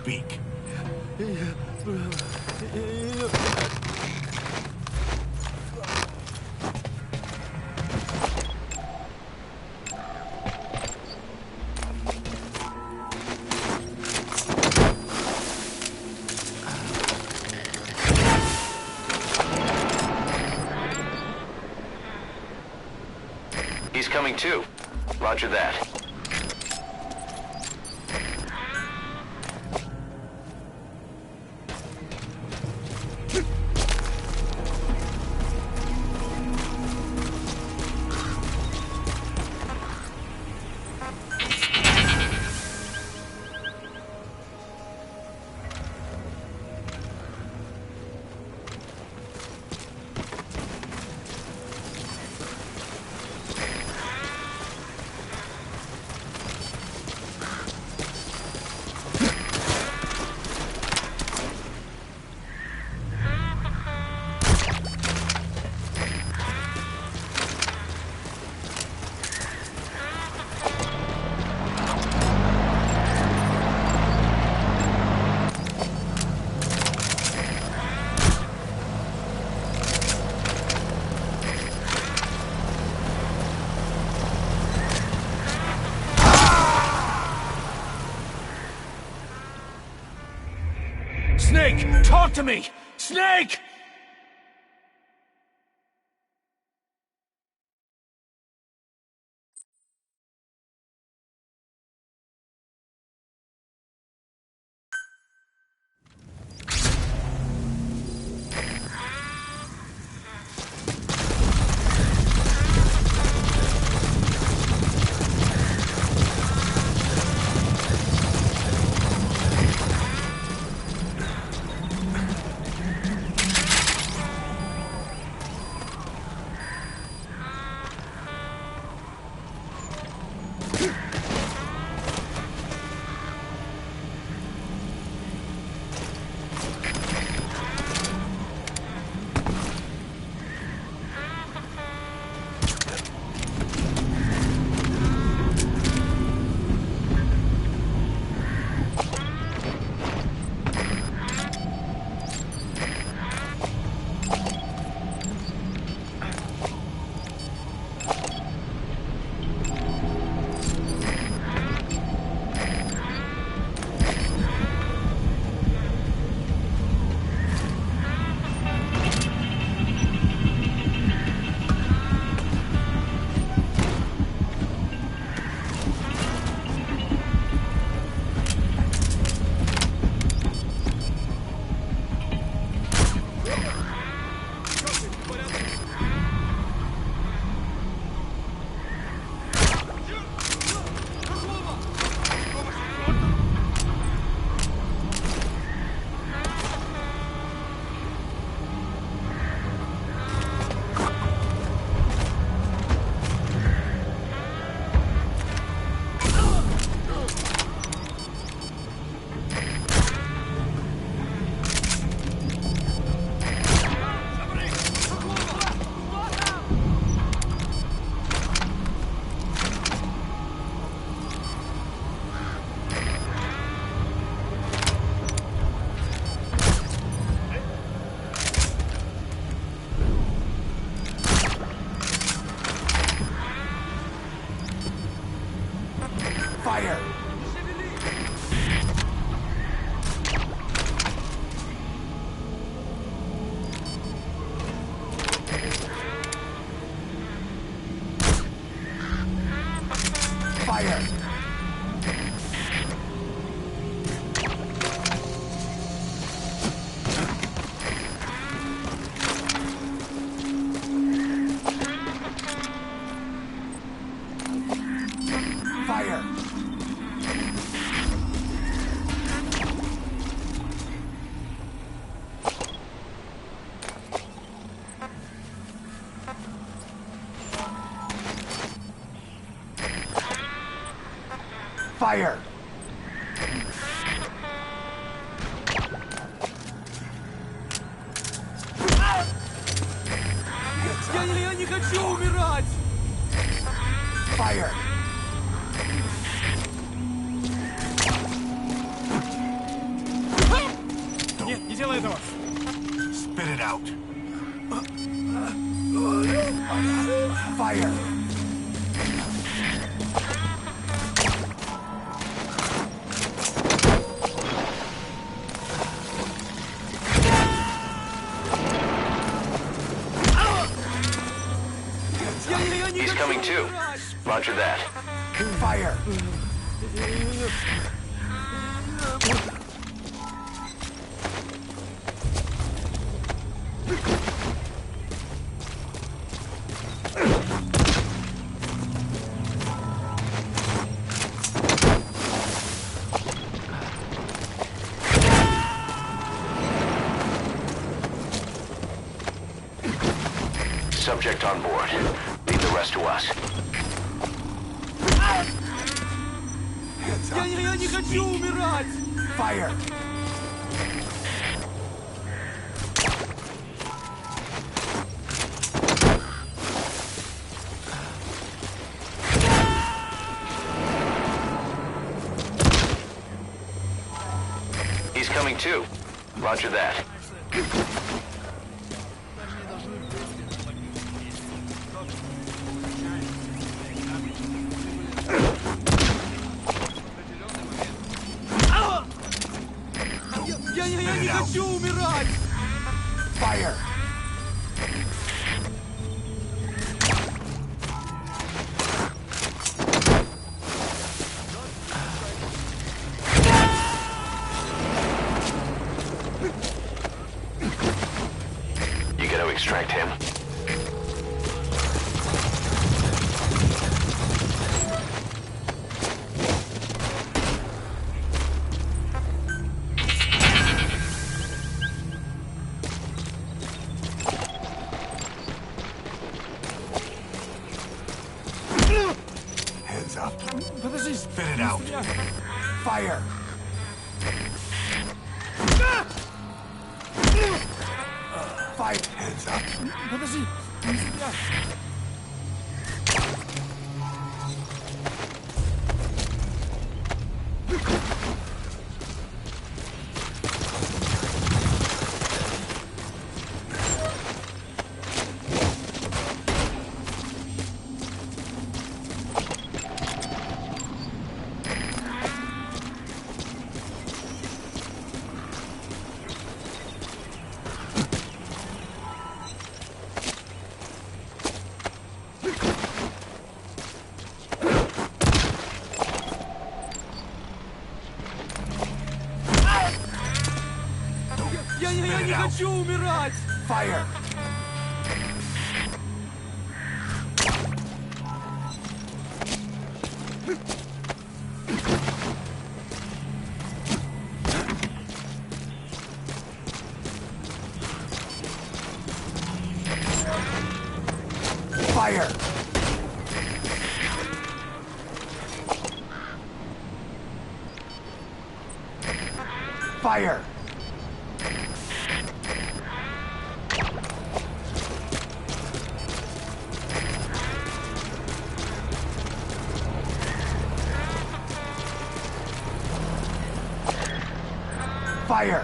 Speak. He's coming too. Roger that. Snake! Talk to me! Snake! Fire! Fire! Fire! Я не хочу умирать! Fire! Нет, не делай этого! Spit it out! Fire! Я не He's хочу coming too. умирать! Roger that. Fire! Subject on board. Leave the rest to us. Hands up! Я не хочу умирать! Fire! He's coming too. Roger that. Я не хочу умирать! Fire! You gotta extract him. Hands up! Подожди! Spit it out! Fire! Fight! Hands up! Подожди! Не стреляй! Я не хочу умирать! Fire! Fire! Fire! Fire!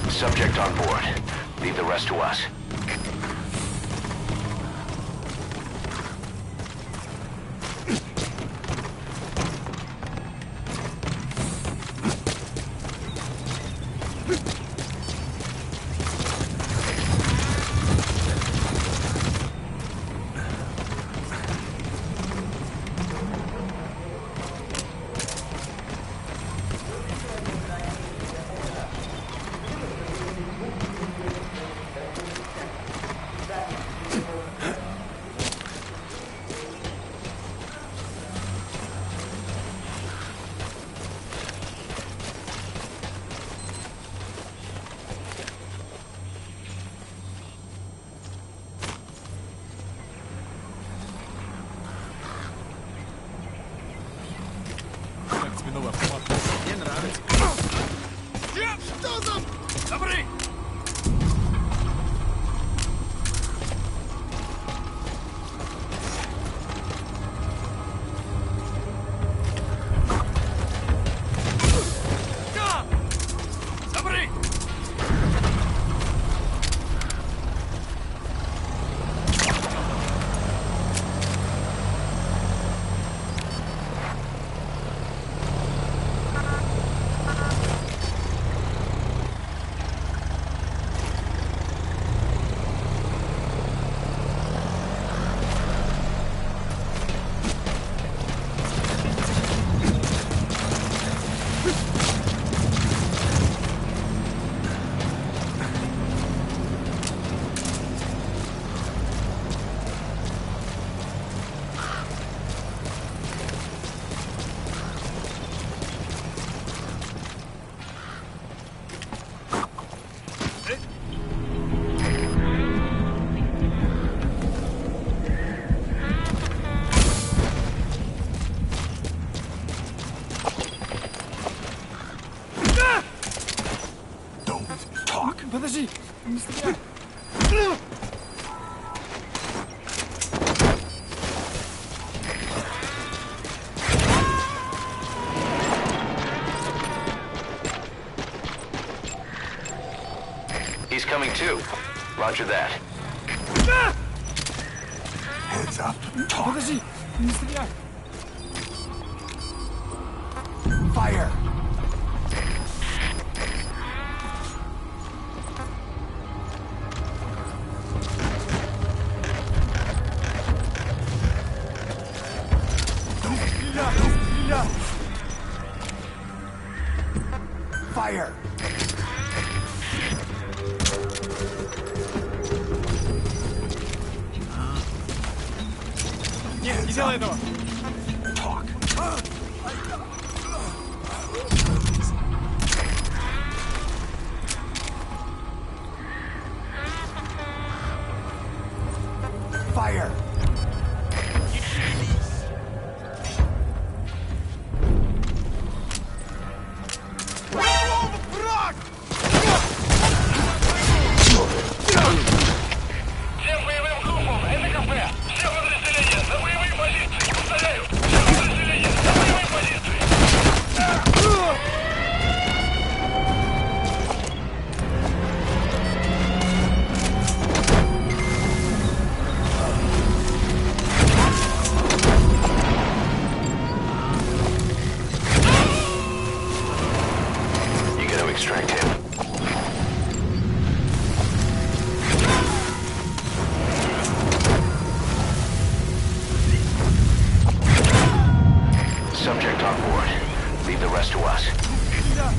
Subject on board. Leave the rest to us. Мне нравится. Что там? Добрый! Добрый! Подожди! Не стреляй! He's coming too. Roger that. Heads up. Talk. Подожди! Не стреляй! Fire. Fire! Нет, не делай этого! Talk. Fire! Всем боевым группам, это КП! Все подразделения, на боевые позиции! Повторяю, все подразделения, на боевые позиции! You gotta extract him. Subject on board. Leave the rest to us. Spit it out.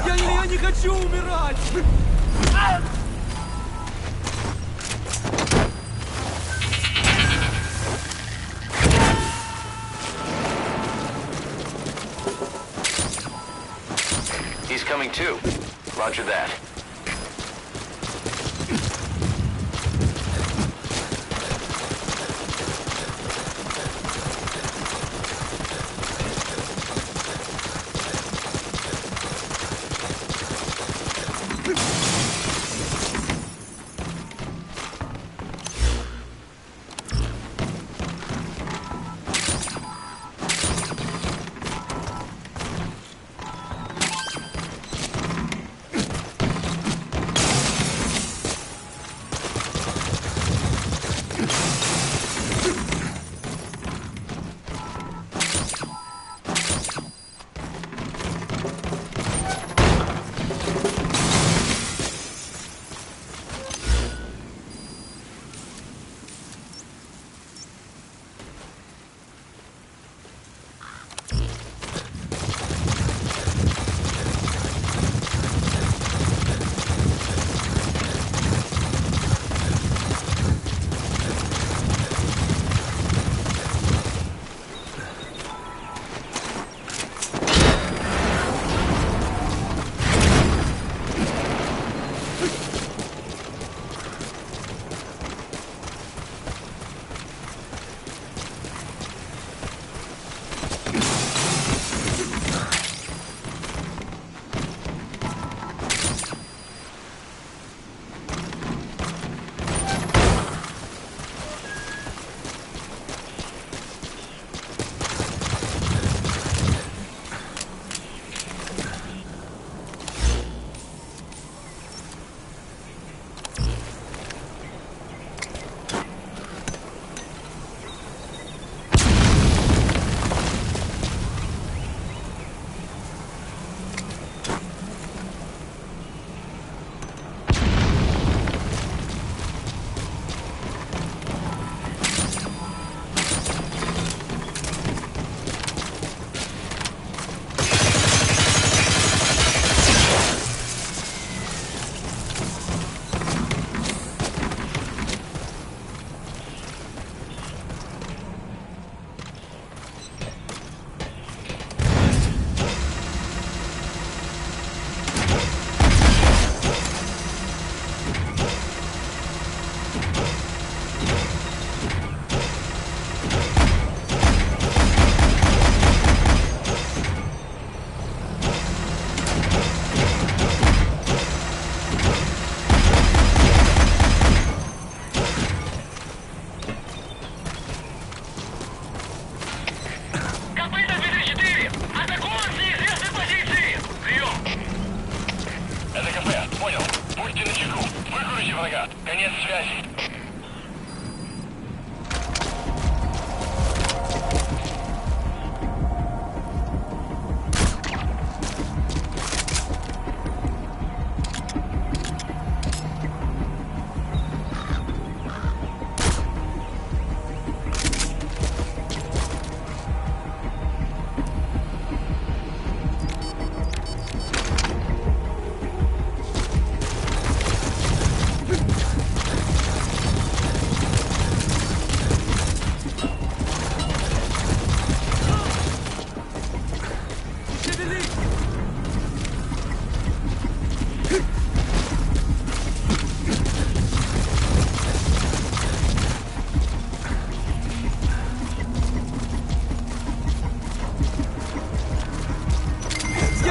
Я не хочу умирать! He's coming too. Roger that.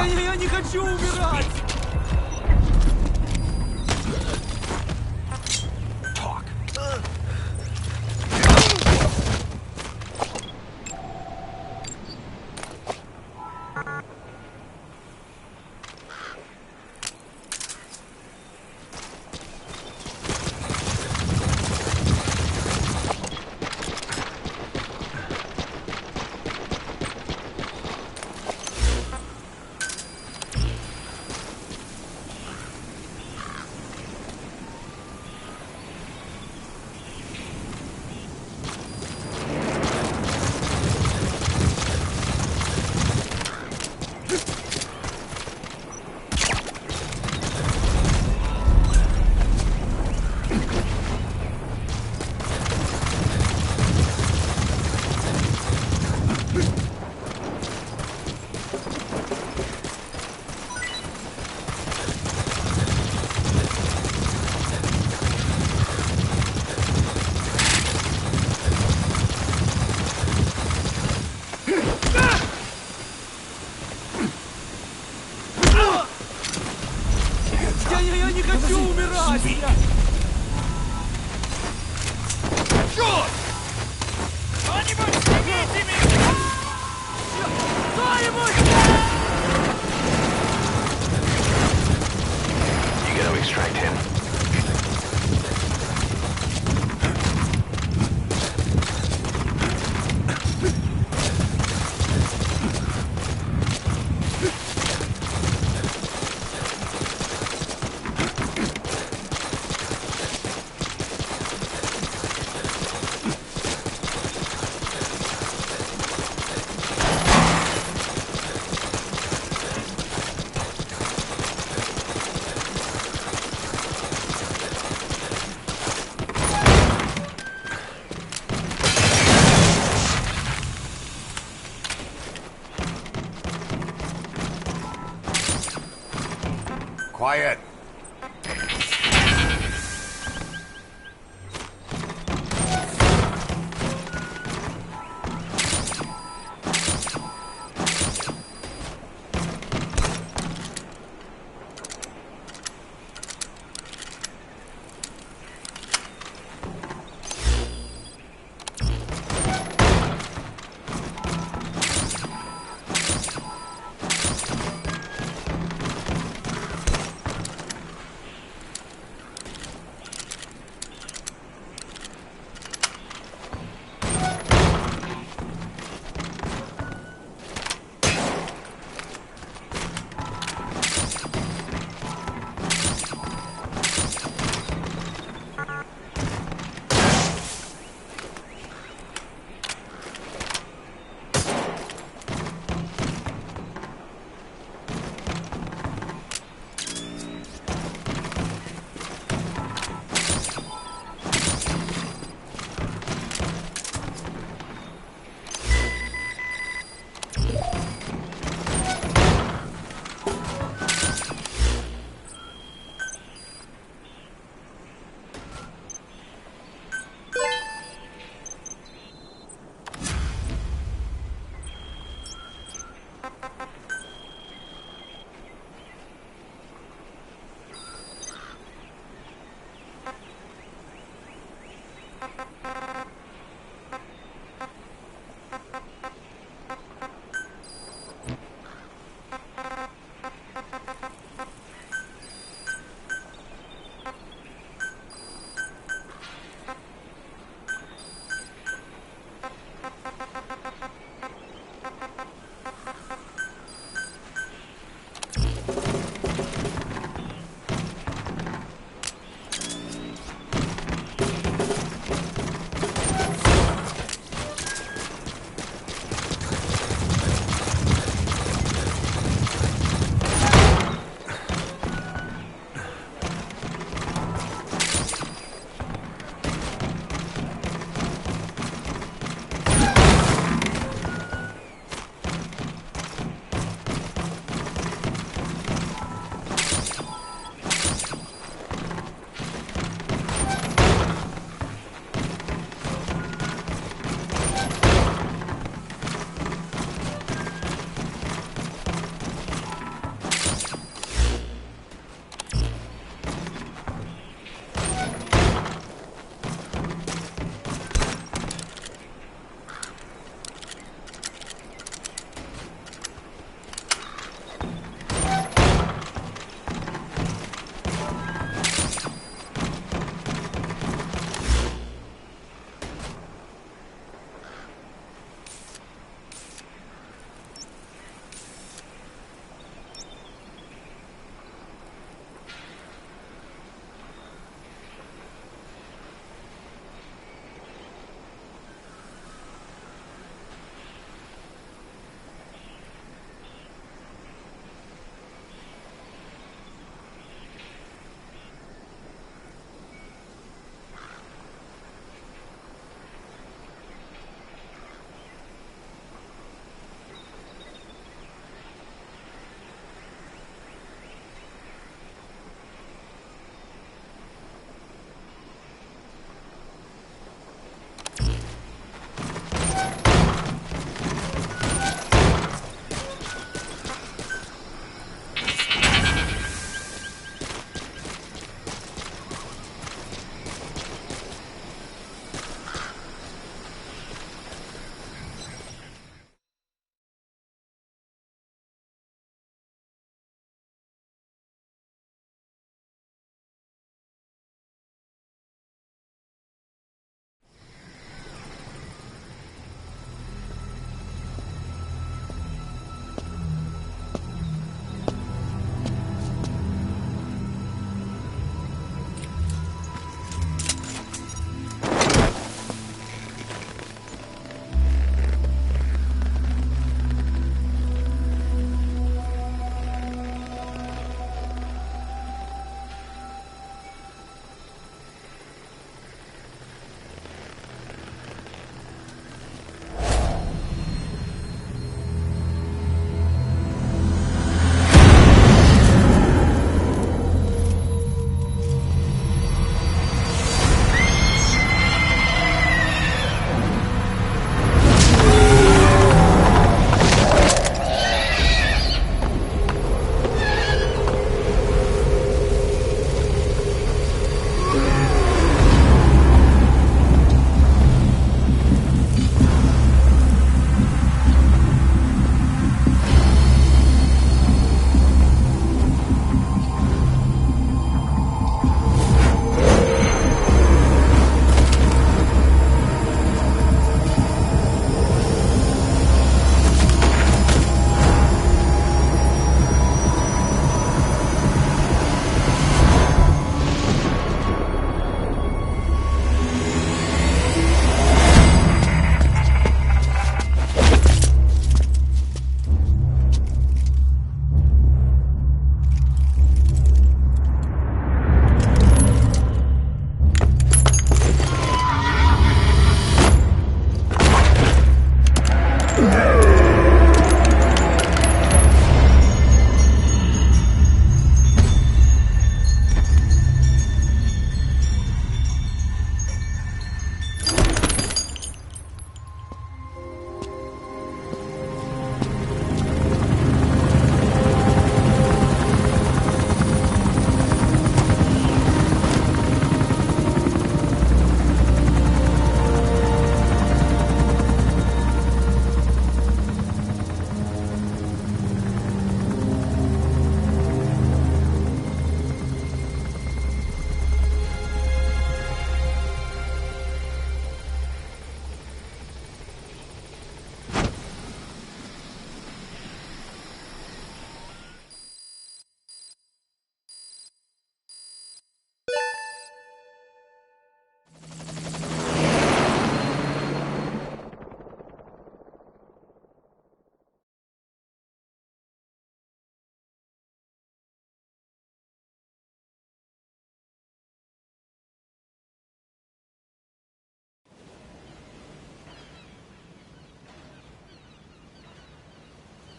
Я не хочу умирать! Talk. Я не хочу умирать! Черт! Кто-нибудь снимите меня! Кто-нибудь! You gotta extract him. Quiet.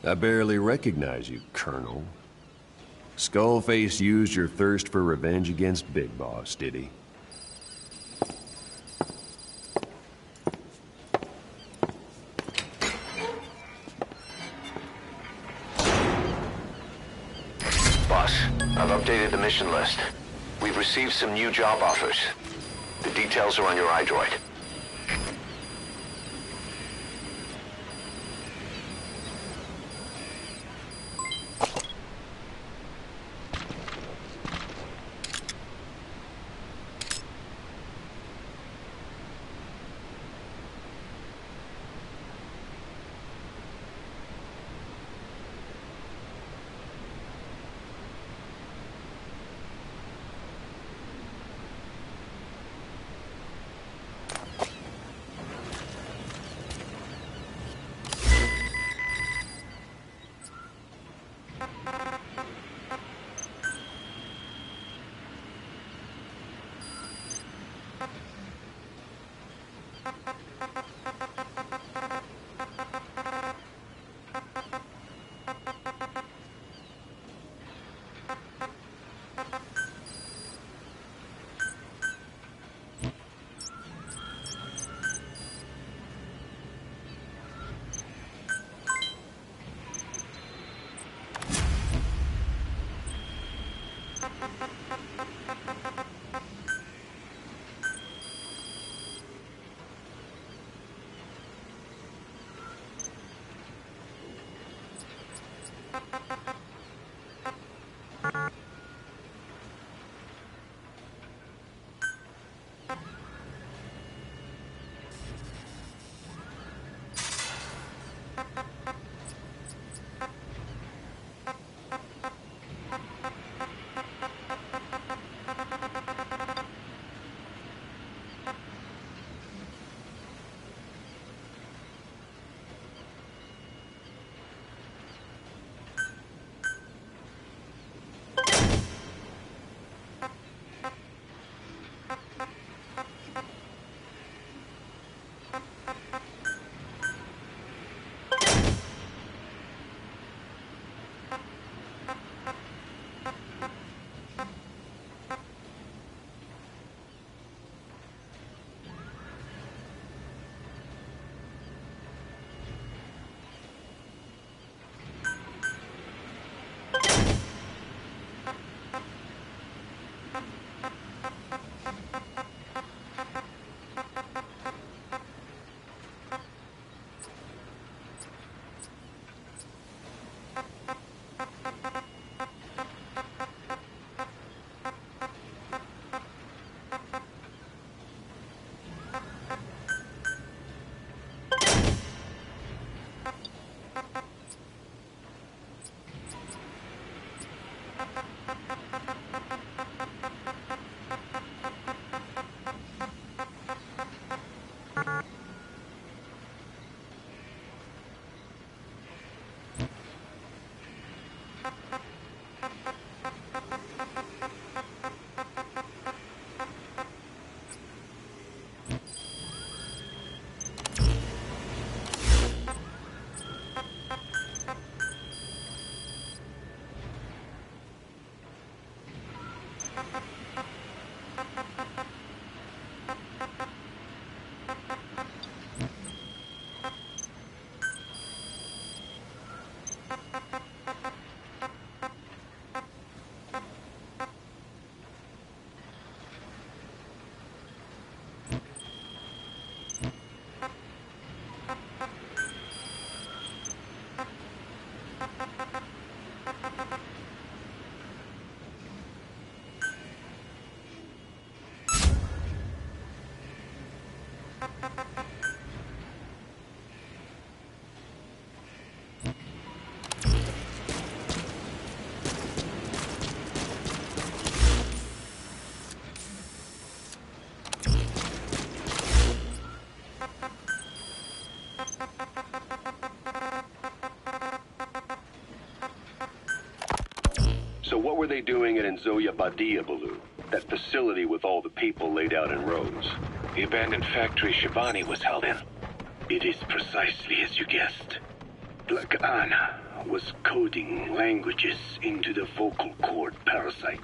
I barely recognize you, Colonel. Skullface used your thirst for revenge against Big Boss, did he? Boss, I've updated the mission list. We've received some new job offers. The details are on your iDroid. So what were they doing at Nzoya Badia, Baloo? That facility with all the people laid out in rows. The abandoned factory Shivani was held in. It is precisely as you guessed. Black Anna was coding languages into the vocal cord parasites.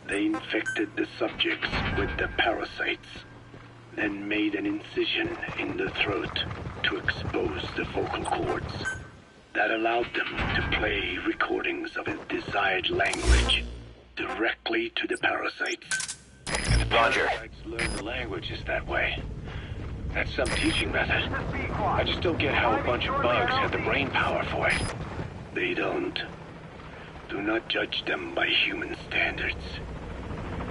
They infected the subjects with the parasites, then made an incision in the throat to expose the vocal cords. That allowed them to play recordings of a desired language directly to the parasites. And the Roger. parasites learn the languages that way. That's some teaching method. I just don't get how a bunch of bugs have the brain power for it. They don't. Do not judge them by human standards.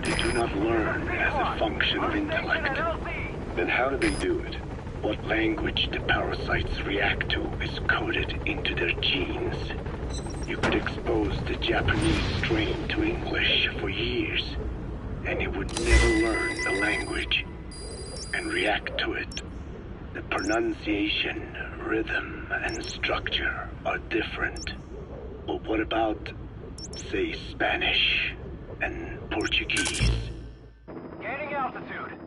They do not learn as a function of intellect. Then how do they do it? What language the parasites react to is coded into their genes. You could expose the Japanese strain to English for years, and it would never learn the language and react to it. The pronunciation, rhythm, and structure are different. But what about, say, Spanish and Portuguese? Gaining altitude.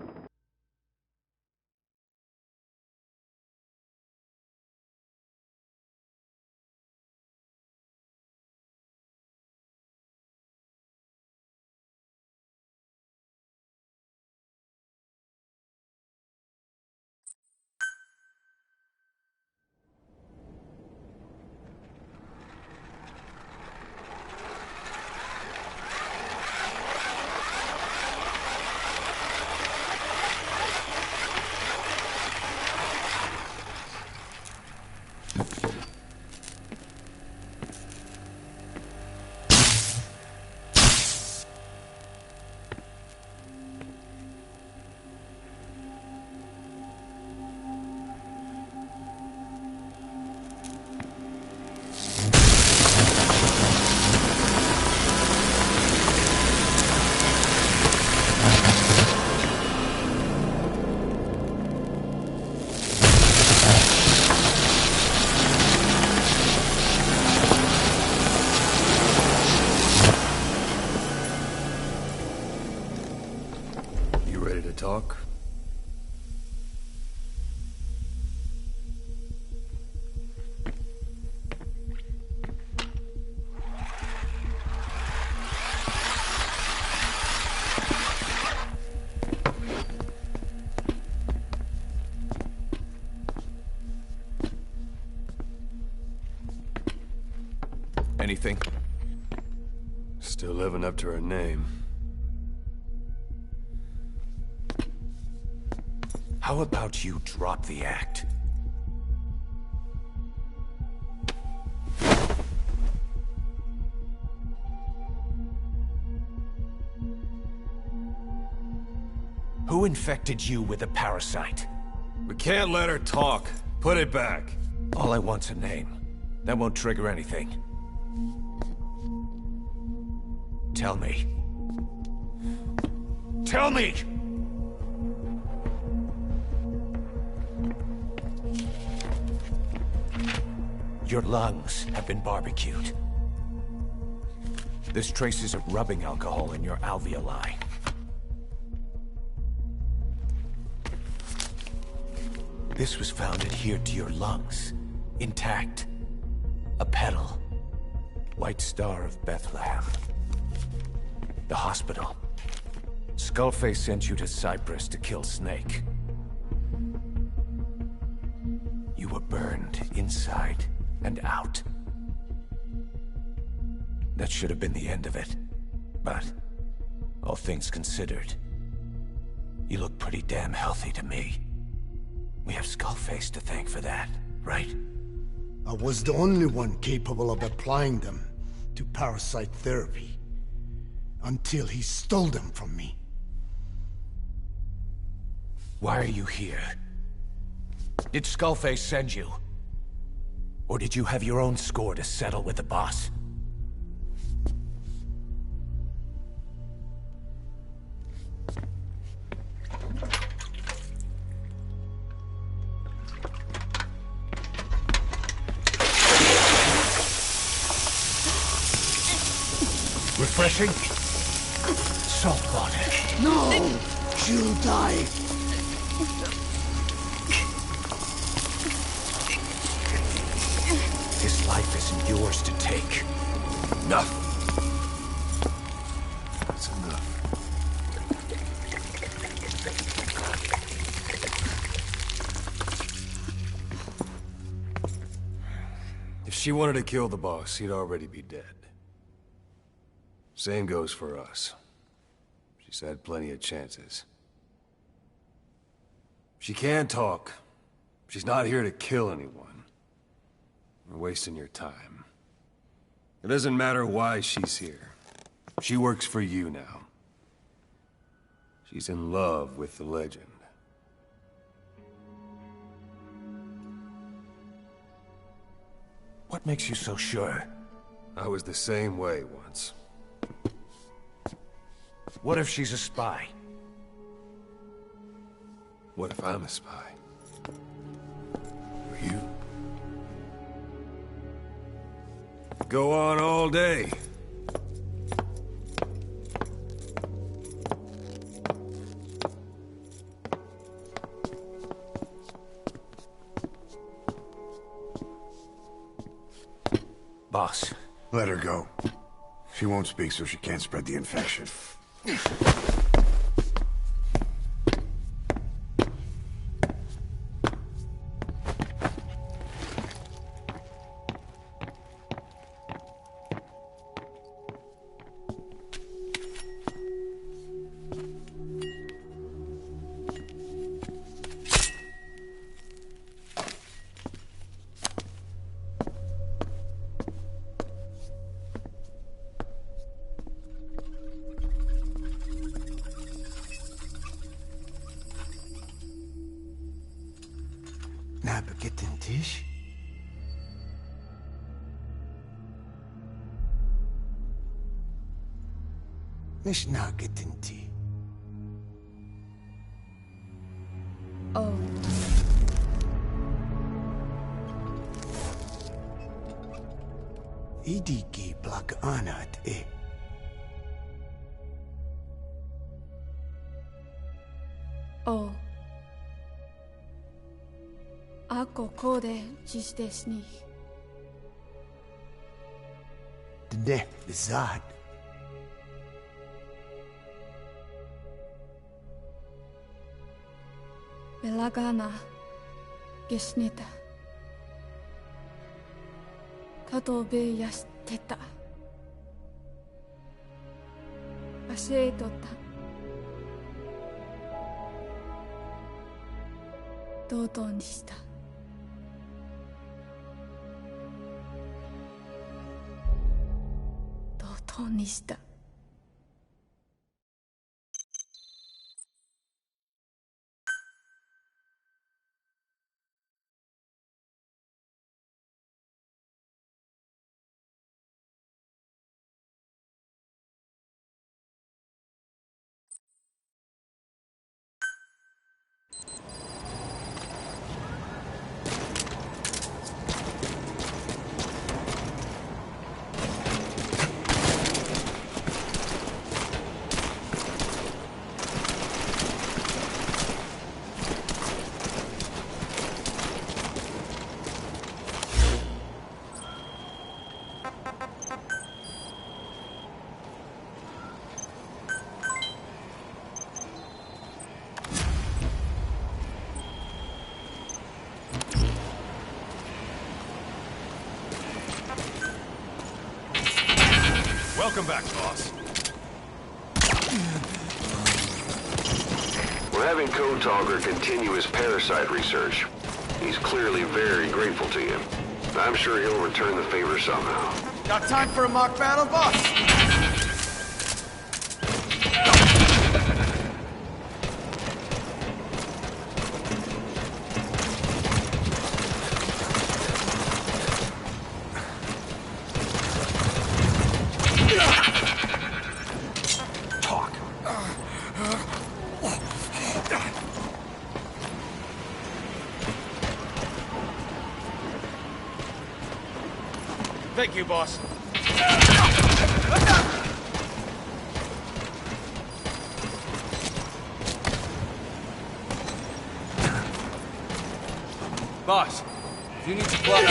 Talk? Anything? Still living up to her name. How about you drop the act? Who infected you with a parasite? We can't let her talk. Put it back. All I want's a name. That won't trigger anything. Tell me. Tell me! Your lungs have been barbecued. There's traces of rubbing alcohol in your alveoli. This was found adhered to your lungs, intact. A petal. White Star of Bethlehem. The hospital. Skullface sent you to Cyprus to kill Snake. You were burned inside and out. That should have been the end of it. But, all things considered, you look pretty damn healthy to me. We have Skullface to thank for that, right? I was the only one capable of applying them to parasite therapy. Until he stole them from me. Why are you here? Did Skullface send you? Or did you have your own score to settle with the boss? Refreshing? Salt water. No! She'll die! isn't yours to take. Enough. That's enough. If she wanted to kill the boss, he'd already be dead. Same goes for us. She's had plenty of chances. She can talk. She's not here to kill anyone. We're wasting your time. It doesn't matter why she's here. She works for you now. She's in love with the legend. What makes you so sure? I was the same way once. What if she's a spy? What if I'm a spy? Or you? Go on all day. Boss, Let her go. She won't speak, so she can't spread the infection. Na beginnen Tisch? مش ناقد انتي. Oh. إيديكي بلاك آنات إيه. Oh. Ako kode dziś desni. ده بالذات. Belagana gesnita. Kato be yasteta. Aseitota. Dodoにした。dodoにした。Welcome back, boss. We're having Code Talker continue his parasite research. He's clearly very grateful to you. I'm sure he'll return the favor somehow. Got time for a mock battle, boss? Thank you, boss. Boss, if you need supply...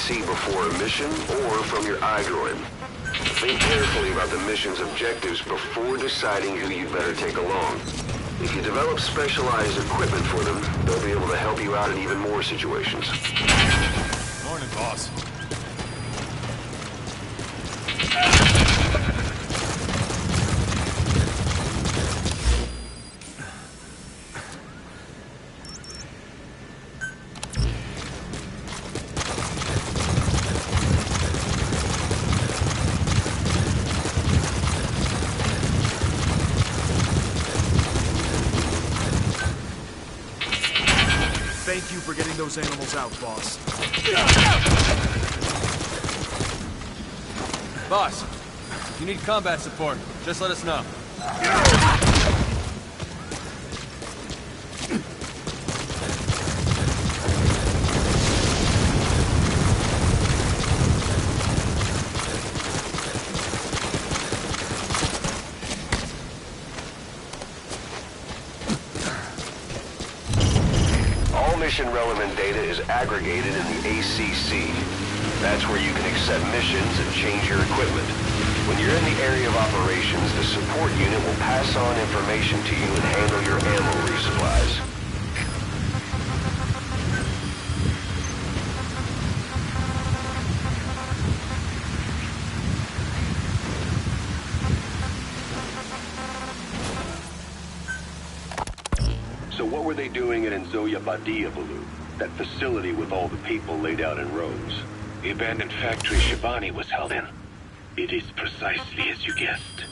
PC before a mission or from your iDroid. Think carefully about the mission's objectives before deciding who you'd better take along. If you develop specialized equipment for them, they'll be able to help you out in even more situations. Morning, boss. Thank you for getting those animals out, boss. Boss, if you need combat support, just let us know. Mission-relevant data is aggregated in the ACC. That's where you can accept missions and change your equipment. When you're in the area of operations, the support unit will pass on information to you and handle your ammo resupplies. So what were they doing at Nzoya Badia, Baloo? That facility with all the people laid out in rows. The abandoned factory Shivani was held in. It is precisely as you guessed.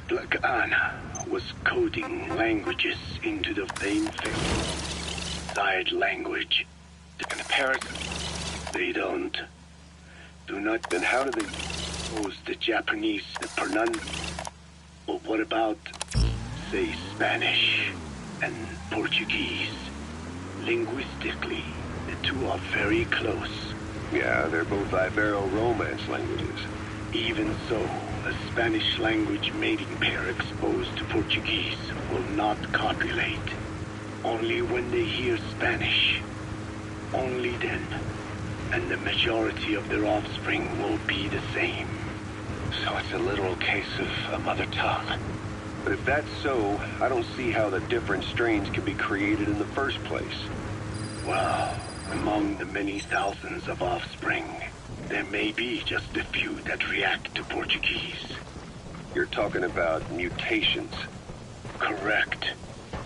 Black Anna was coding languages into the main field. Side language. And the parents, they don't. Do not. Then how do they... Use the Japanese, the Or what about, say, Spanish and Portuguese? Linguistically, the two are very close. Yeah, they're both Ibero-Romance languages. Even so, a Spanish language mating pair exposed to Portuguese will not copulate. Only when they hear Spanish. Only then. And the majority of their offspring will be the same. So it's a literal case of a mother tongue. But if that's so, I don't see how the different strains can be created in the first place. Well, among the many thousands of offspring, there may be just a few that react to Portuguese. You're talking about mutations. Correct.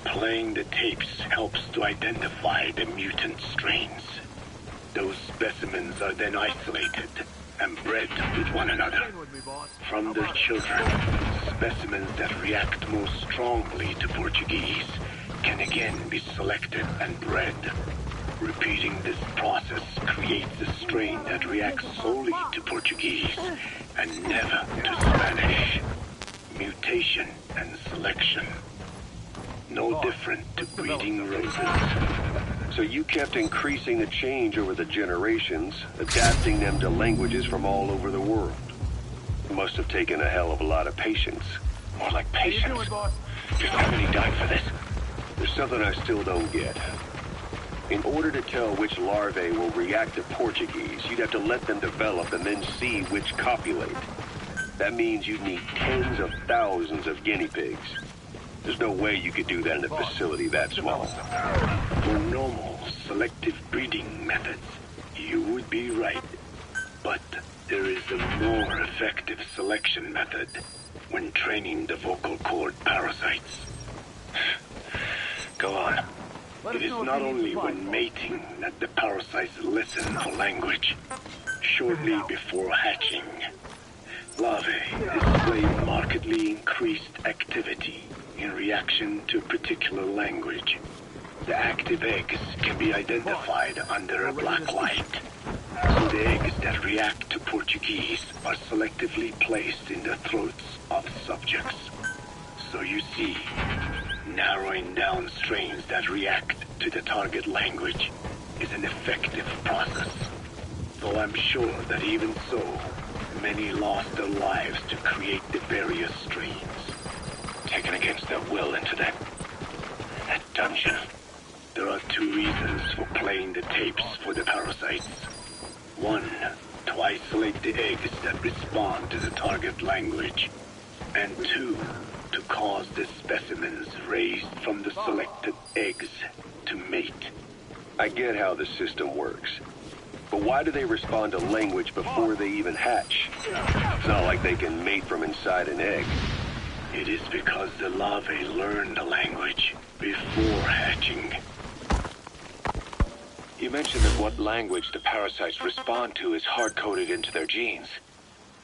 Playing the tapes helps to identify the mutant strains. Those specimens are then isolated and bred with one another. From their children, specimens that react most strongly to Portuguese can again be selected and bred. Repeating this process creates a strain that reacts solely to Portuguese and never to Spanish. Mutation and selection. No different to breeding roses. So you kept increasing the change over the generations, adapting them to languages from all over the world. It must have taken a hell of a lot of patience. More like patience. Just how many died for this? There's something I still don't get. In order to tell which larvae will react to Portuguese, you'd have to let them develop and then see which copulate. That means you'd need tens of thousands of guinea pigs. There's no way you could do that in a facility that small. For normal, selective breeding methods, you would be right. But there is a more effective selection method when training the vocal cord parasites. Go on. It is not only when mating that the parasites listen for language. Shortly before hatching, larvae display markedly increased activity in reaction to a particular language. The active eggs can be identified under a black light. So the eggs that react to Portuguese are selectively placed in the throats of subjects. So you see, narrowing down strains that react to the target language is an effective process. Though I'm sure that even so, many lost their lives to create the various strains. Taken against their will into that dungeon. There are two reasons for playing the tapes for the parasites. One, to isolate the eggs that respond to the target language. And two, to cause the specimens raised from the selected eggs to mate. I get how the system works. But why do they respond to language before they even hatch? It's not like they can mate from inside an egg. It is because the larvae learn the language before hatching. You mentioned that what language the parasites respond to is hard-coded into their genes,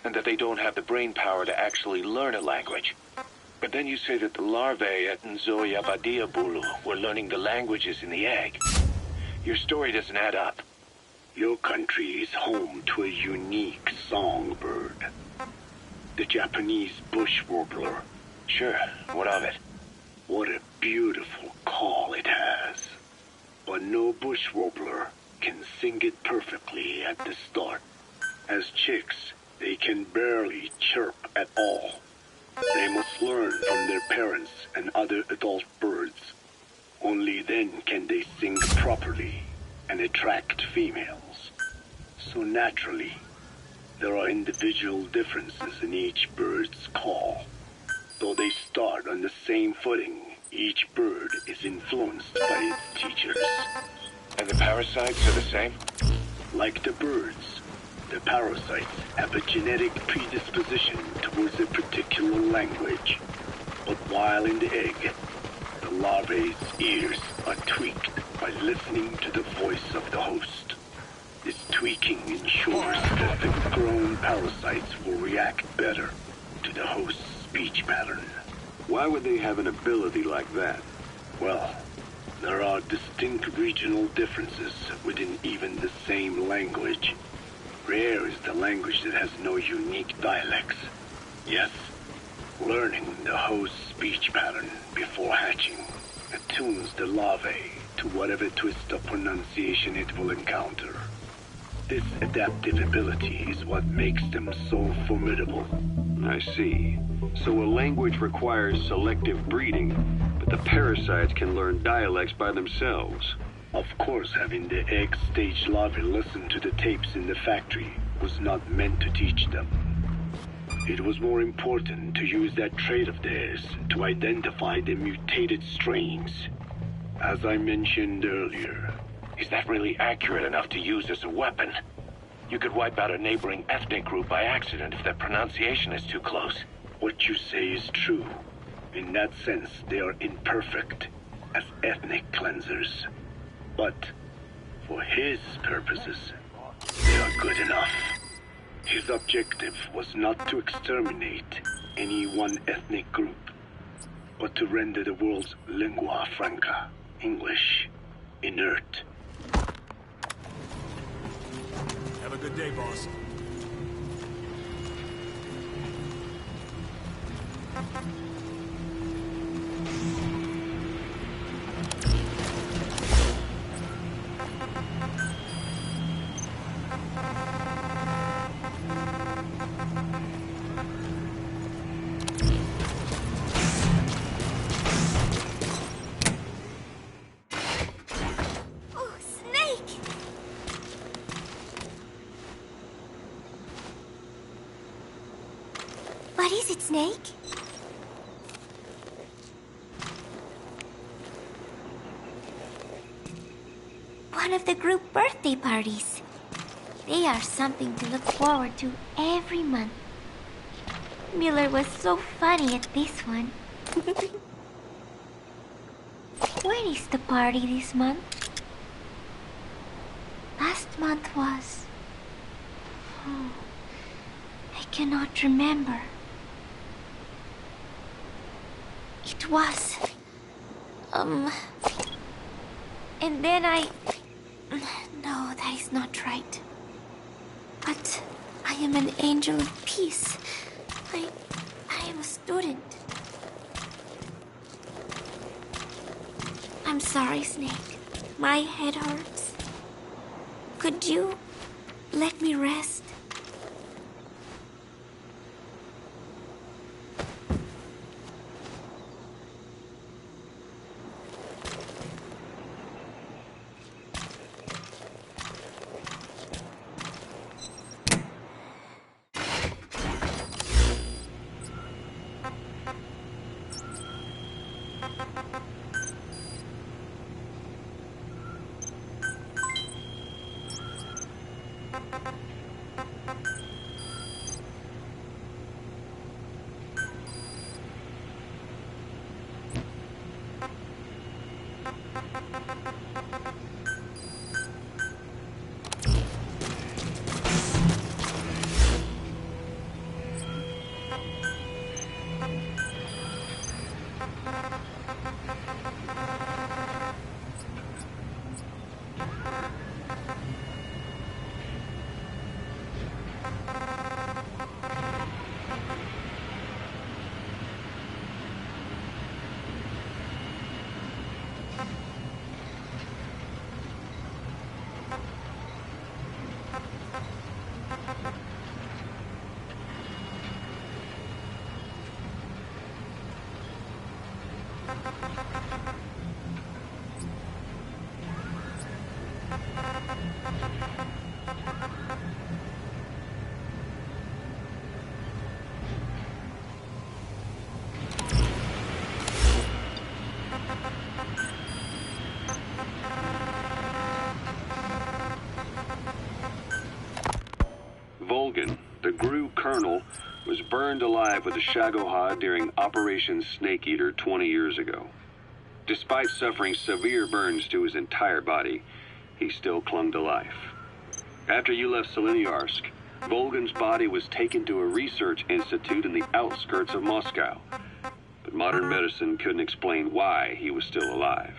and that they don't have the brain power to actually learn a language. But then you say that the larvae at Nzoyabadiabulu were learning the languages in the egg. Your story doesn't add up. Your country is home to a unique songbird. The Japanese bush warbler. Sure, what of it? What a beautiful call it has. But no bush warbler can sing it perfectly at the start. As chicks, they can barely chirp at all. They must learn from their parents and other adult birds. Only then can they sing properly and attract females. So naturally, there are individual differences in each bird's call. Though they start on the same footing, each bird is influenced by its teachers. And the parasites are the same? Like the birds, the parasites have a genetic predisposition towards a particular language. But while in the egg, the larvae's ears are tweaked by listening to the voice of the host. This tweaking ensures that the grown parasites will react better to the host's speech pattern. Why would they have an ability like that? Well, there are distinct regional differences within even the same language. Rare is the language that has no unique dialects. Yes, learning the host's speech pattern before hatching attunes the larvae to whatever twist of pronunciation it will encounter. This adaptive ability is what makes them so formidable. I see. So a language requires selective breeding, but the parasites can learn dialects by themselves. Of course, having the egg-stage larvae listen to the tapes in the factory was not meant to teach them. It was more important to use that trait of theirs to identify the mutated strains. As I mentioned earlier, Is that really accurate enough to use as a weapon? You could wipe out a neighboring ethnic group by accident if their pronunciation is too close. what you say is true. In that sense, they are imperfect as ethnic cleansers. But for his purposes, they are good enough. His objective was not to exterminate any one ethnic group, but to render the world's lingua franca, English, inert. Have a good day, boss. What is it, Snake? One of the group birthday parties. They are something to look forward to every month. Miller was so funny at this one. When is the party this month? Last month was... Oh, I cannot remember. It was... And then I... No, that is not right. But I am an angel of peace. I am a student. I'm sorry, Snake. My head hurts. Could you let me rest? Volgan, the GRU colonel, was burned alive with a Shagohod during Operation Snake Eater 20 years ago. Despite suffering severe burns to his entire body, he still clung to life. After you left Seleniarsk, Volgan's body was taken to a research institute in the outskirts of Moscow. But modern medicine couldn't explain why he was still alive.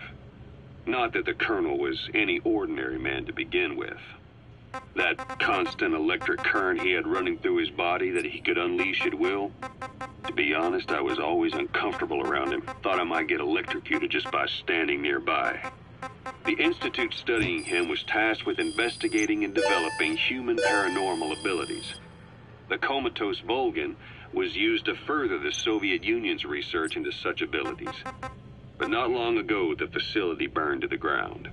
Not that the colonel was any ordinary man to begin with. That constant electric current he had running through his body that he could unleash at will. To be honest, I was always uncomfortable around him. Thought I might get electrocuted just by standing nearby. The institute studying him was tasked with investigating and developing human paranormal abilities. The comatose Volgan was used to further the Soviet Union's research into such abilities. But not long ago, the facility burned to the ground.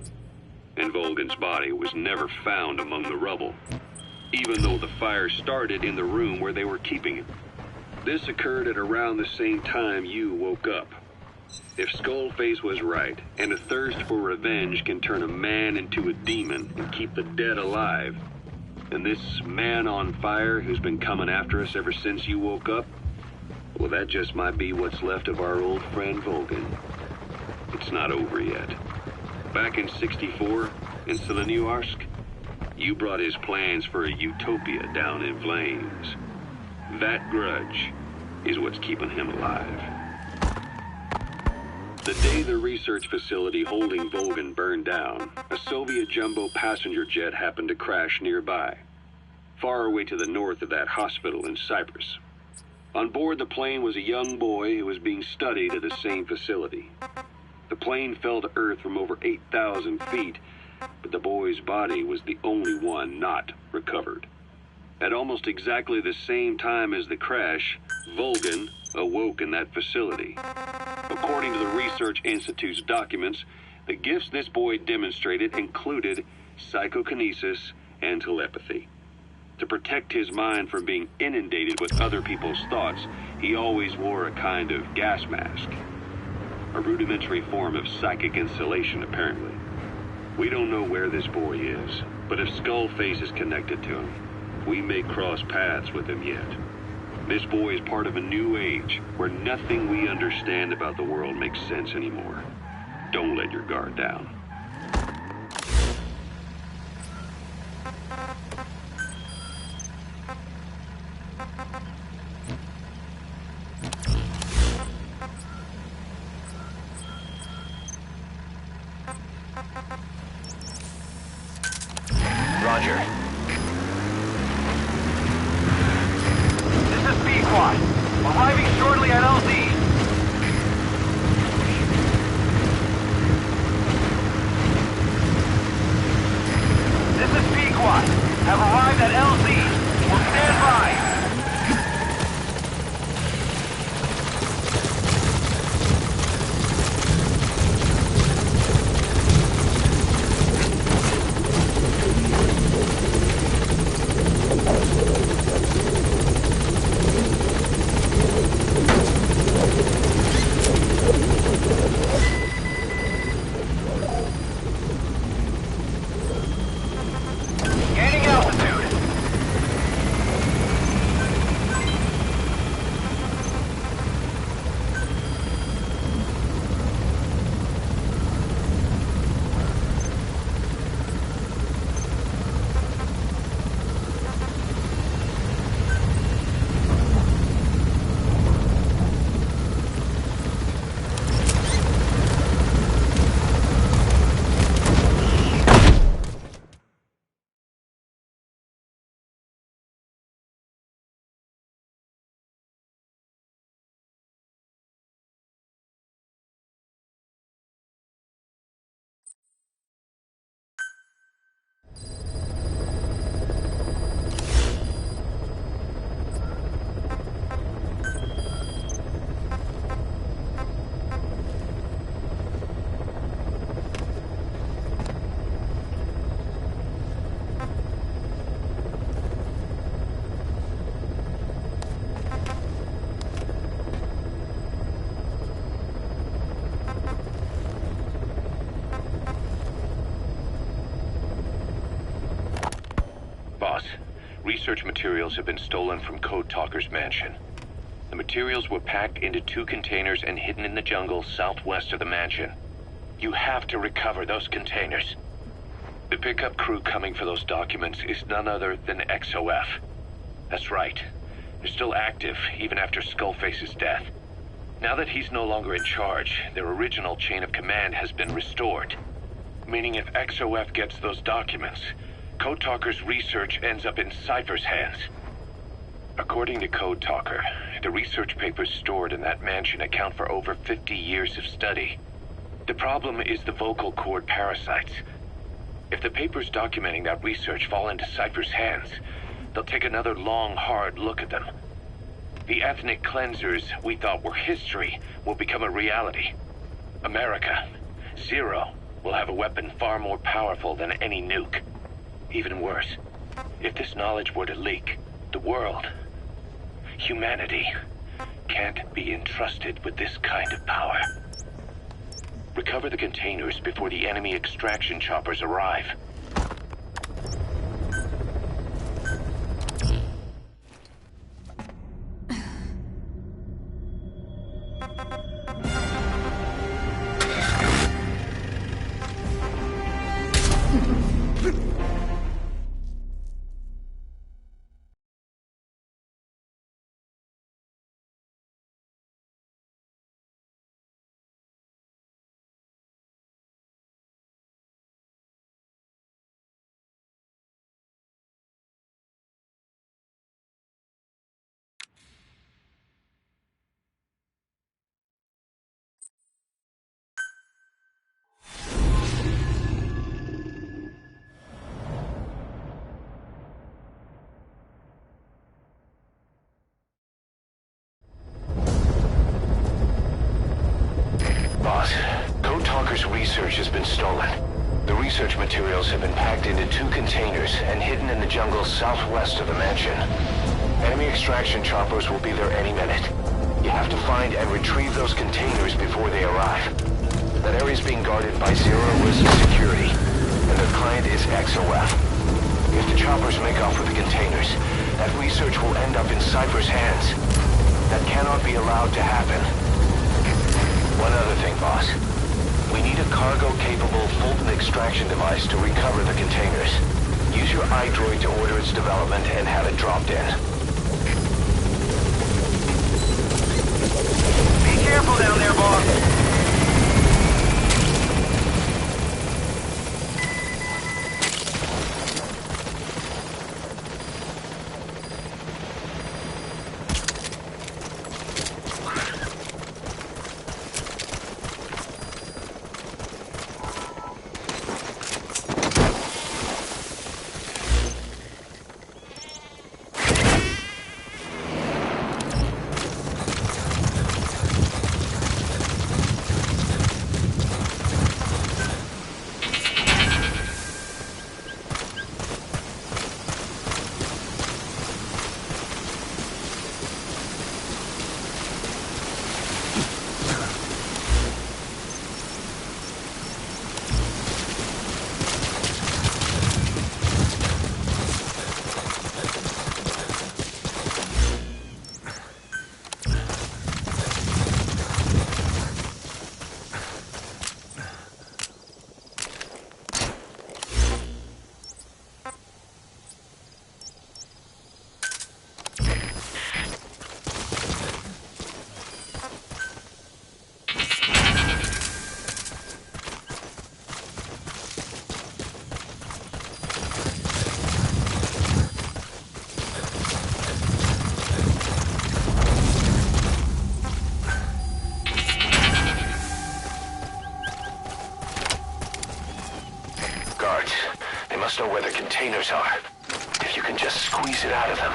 And Volgan's body was never found among the rubble, even though the fire started in the room where they were keeping him. This occurred at around the same time you woke up. If Skullface was right, and a thirst for revenge can turn a man into a demon and keep the dead alive, then this man on fire who's been coming after us ever since you woke up, well, that just might be what's left of our old friend Volgan. It's not over yet. Back in '64, in Seleniarsk, you brought his plans for a utopia down in flames. That grudge is what's keeping him alive. The day the research facility holding Volgan burned down, a Soviet jumbo passenger jet happened to crash nearby, far away to the north of that hospital in Cyprus. On board the plane was a young boy who was being studied at the same facility. The plane fell to Earth from over 8,000 feet, but the boy's body was the only one not recovered. At almost exactly the same time as the crash, Volgan awoke in that facility. According to the Research Institute's documents, the gifts this boy demonstrated included psychokinesis and telepathy. To protect his mind from being inundated with other people's thoughts, he always wore a kind of gas mask. A rudimentary form of psychic insulation, apparently. We don't know where this boy is, but if Skullface is connected to him, we may cross paths with him yet. This boy is part of a new age, where nothing we understand about the world makes sense anymore. Don't let your guard down. Roger. This is B-Quad. Arriving shortly at LZ. This is B-Quad. Have arrived at LZ. Will stand by. research materials have been stolen from Code Talker's mansion. The materials were packed into 2 containers and hidden in the jungle southwest of the mansion. You have to recover those containers. The pickup crew coming for those documents is none other than XOF. That's right. They're still active, even after Skullface's death. Now that he's no longer in charge, their original chain of command has been restored. Meaning if XOF gets those documents, Code Talker's research ends up in Cypher's hands. According to Code Talker, the research papers stored in that mansion account for over 50 years of study. The problem is the vocal cord parasites. If the papers documenting that research fall into Cypher's hands, they'll take another long, hard look at them. The ethnic cleansers we thought were history will become a reality. America, Zero, will have a weapon far more powerful than any nuke. Even worse, if this knowledge were to leak, the world, humanity, can't be entrusted with this kind of power. Recover the containers before the enemy extraction choppers arrive. Code Talker's research has been stolen. The research materials have been packed into 2 containers and hidden in the jungle southwest of the mansion. Enemy extraction choppers will be there any minute. You have to find and retrieve those containers before they arrive. That area is being guarded by zero-risk security, and their client is XOF. If the choppers make off with the containers, that research will end up in Cypher's hands. That cannot be allowed to happen. One other thing, boss. We need a cargo-capable Fulton extraction device to recover the containers. Use your iDroid to order its development and have it dropped in. Be careful down there, boss. Know where the containers are. If you can just squeeze it out of them.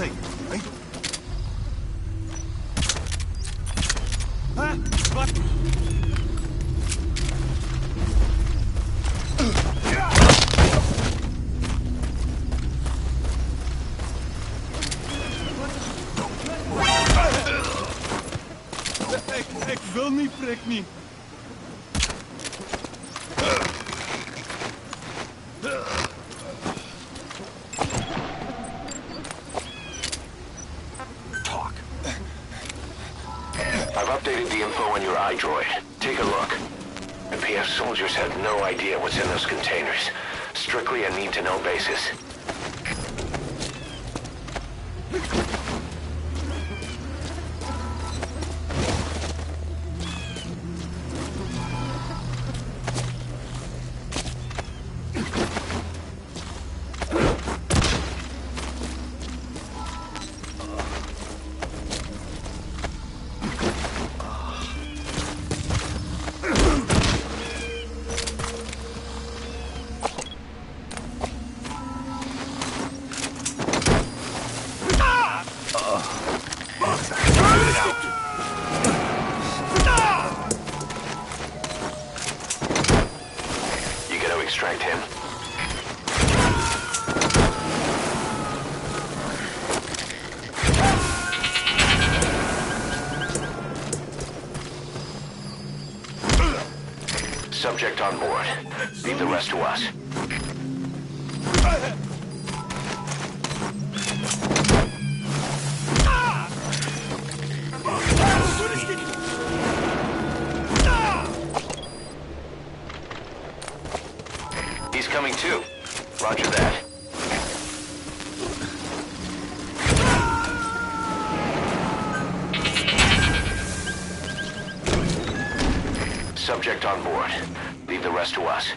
take, right? Huh? What? Ik wil niet, prik niet. Talk. I've updated the info on your iDroid. Take a look. The PF soldiers have no idea what's in those containers. Strictly a need-to-know basis. You gotta extract him. Subject on board. Leave the rest to us. He's coming too. Roger that. Subject on board. Leave the rest to us.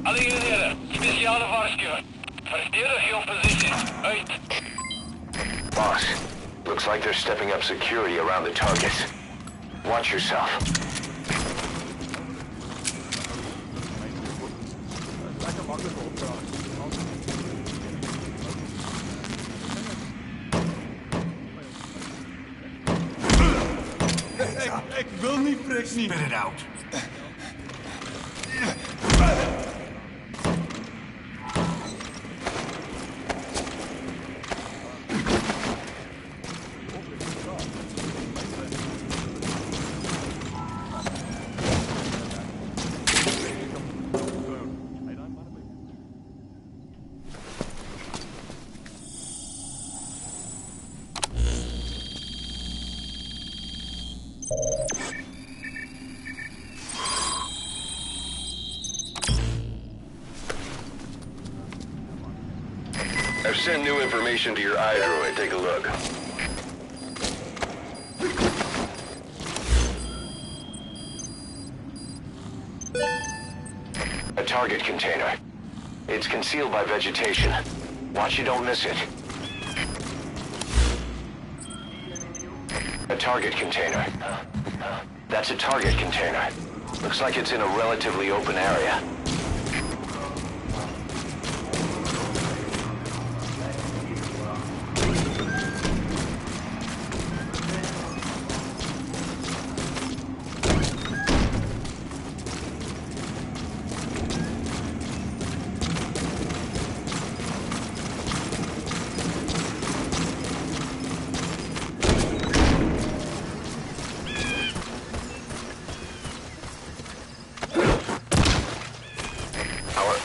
Alle eenheden, speciale waarschuwing. Verdedig your positions. Uit. Boss, looks like they're stepping up security around the targets. Watch yourself. Ik wil niet, prik niet. Spit it out. I've sent new information to your iDroid. Take a look. A target container. It's concealed by vegetation. Watch you don't miss it. A target container. That's a target container. Looks like it's in a relatively open area.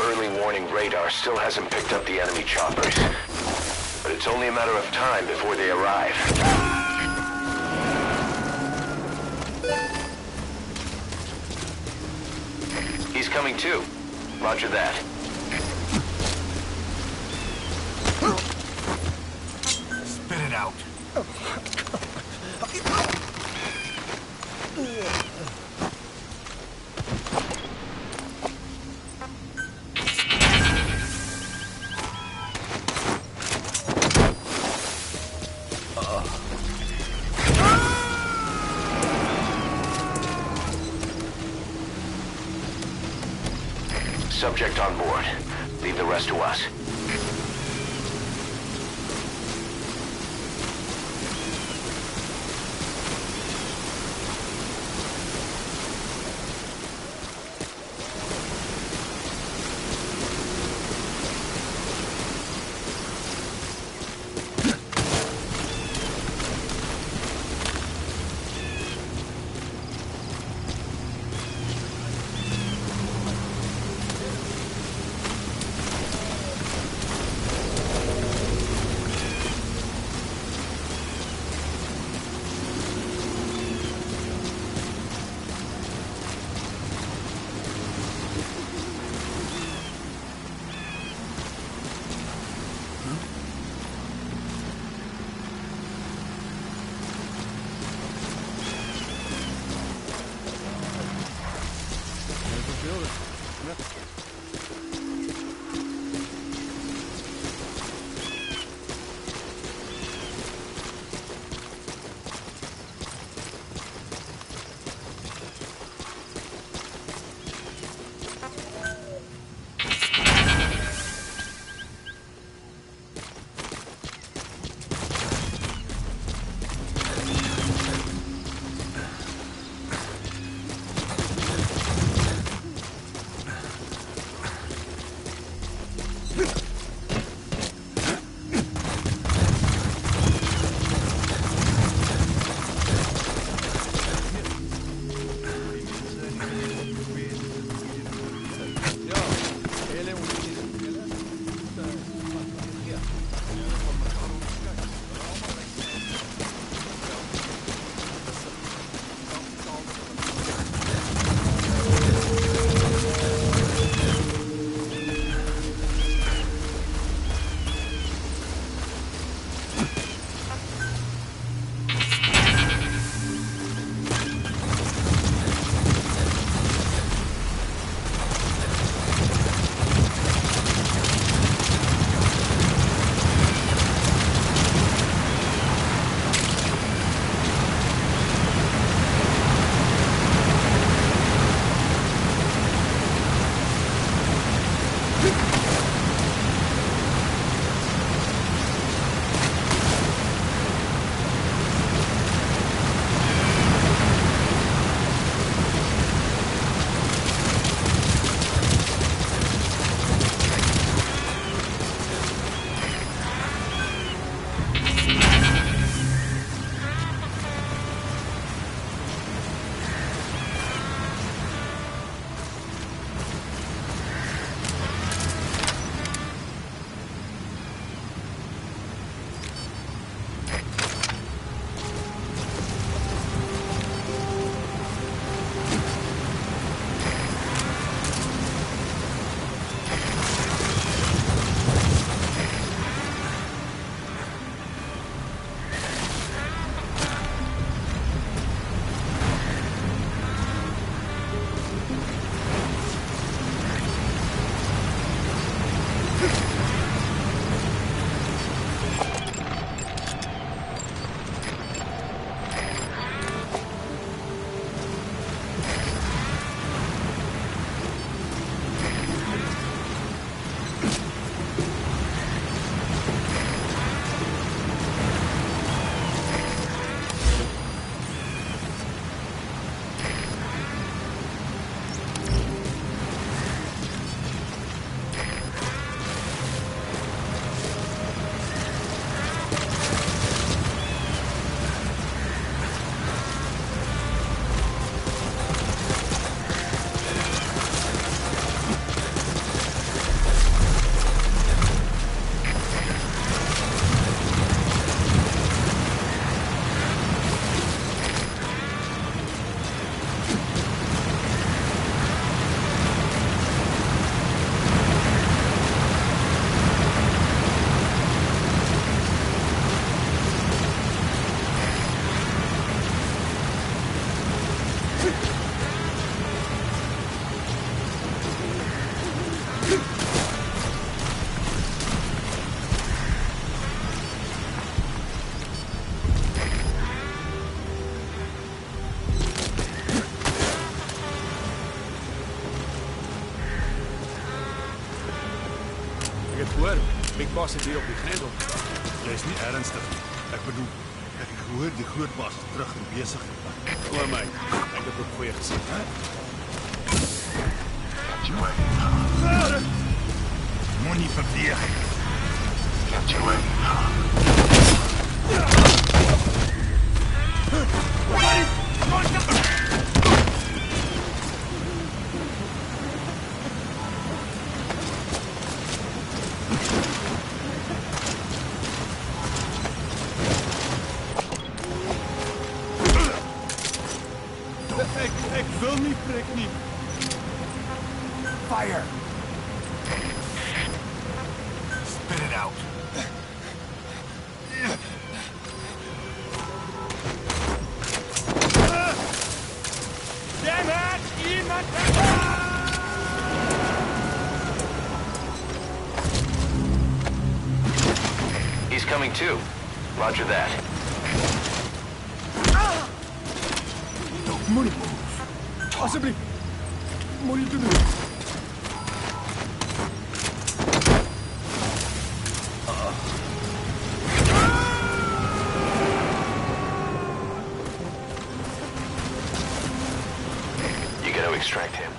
Early warning radar still hasn't picked up the enemy choppers. But it's only a matter of time before they arrive. He's coming too. Roger that. Spit it out. Subject on board. Leave the rest to us. hoor. Big Boss het hier op die grendel. Jy's nie ernstig nie. Ek bedoel, ek het gehoor die groot baas is terug en besig. Glo my, ek het ook goeie gesien. Moenie beweeg. Ek wil nie trek nie. Fire! Spit it out. Damn it! Iemand He's coming too. Roger that. moenie move. Asseblief. Moenie doen. You got to extract him.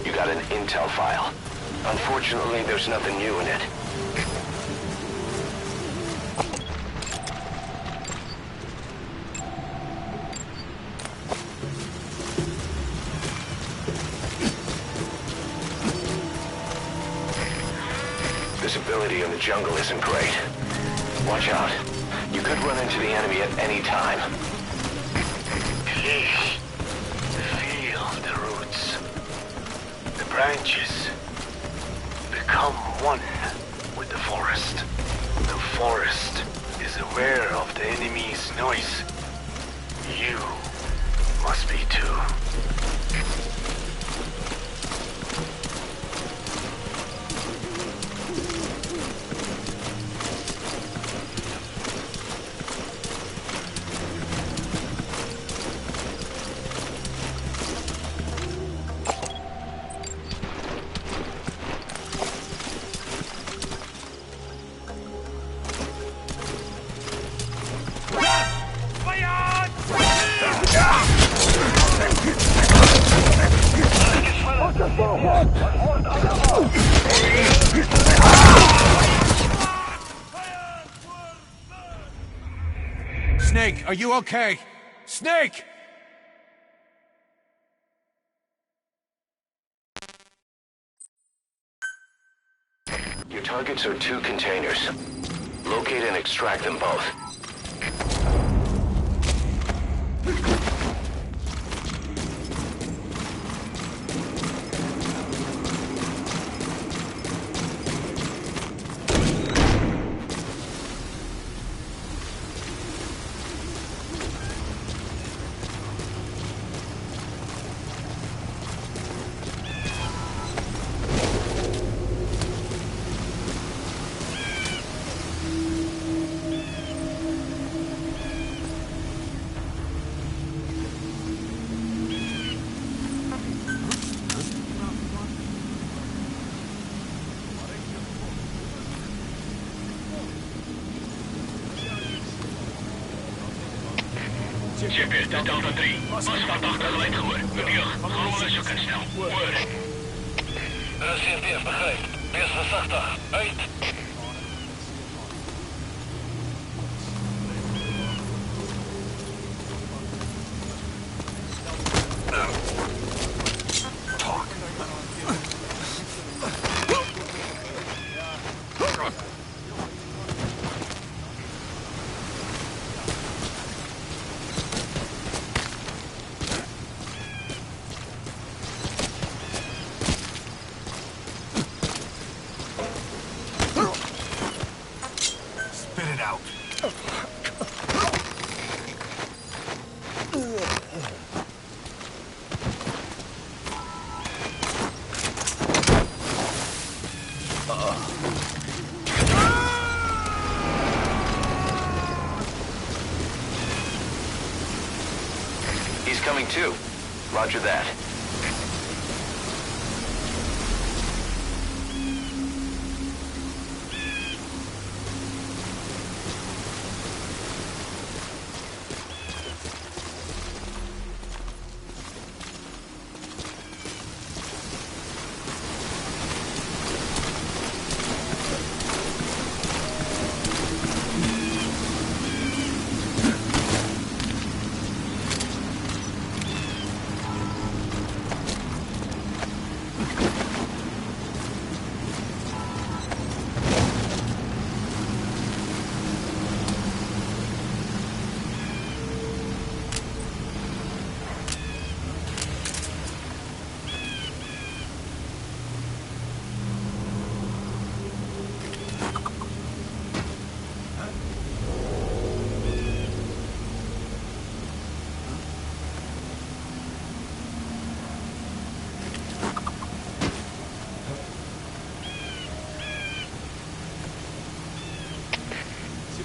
You got an intel file. Unfortunately, there's nothing new in it. Visibility in the jungle isn't great. Watch out. You could run into the enemy at any time. Please, feel the roots. The branches become one with the forest. The forest is aware of the enemy's noise. You must be too. Snake, are you okay? Snake! Your targets are 2 containers. Locate and extract them both. GPS, dit Delta 3. Pas verdagte geluid gehoor. Beweeg. Gaan as jy kan snel. Hoor. CFDF begryp. Wees versigtig. Uit. He's coming too. Roger that.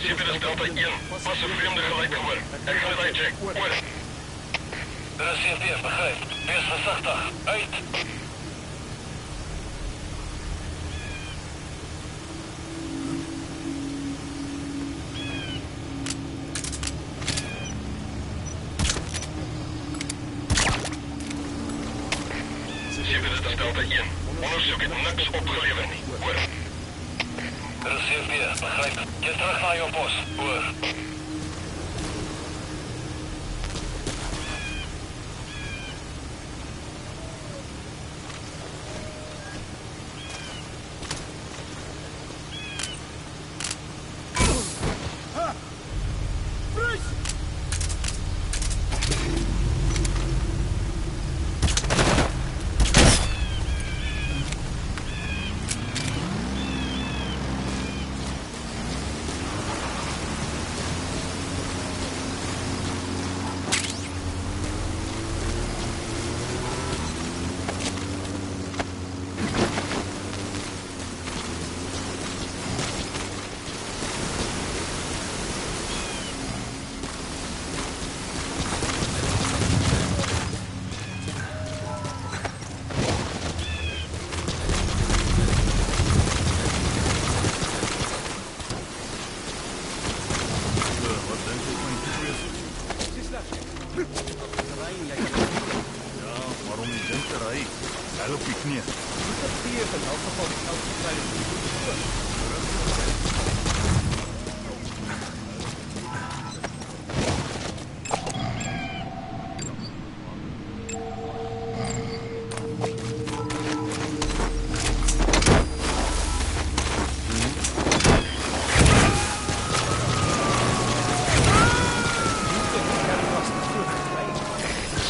Ship is Delta in. Passen vreemde gelijk gehoor. Ik ga het uitchecken. Hoor. Er is CFD, begrijp. Wees voorzichtig. Uit. Ship is Delta in. Onderzoek het niks opgeleverd. Hoor. Er is CFD, begrijp. Get terug naar jouw post. Hoor.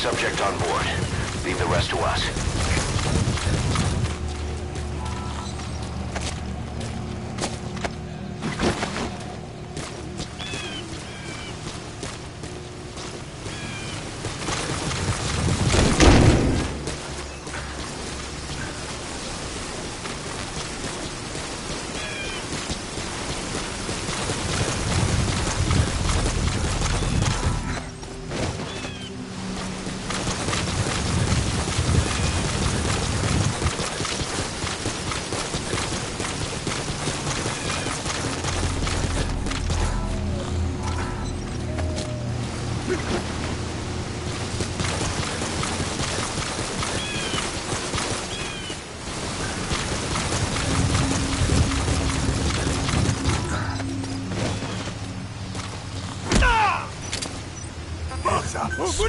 Subject on board. Leave the rest to us.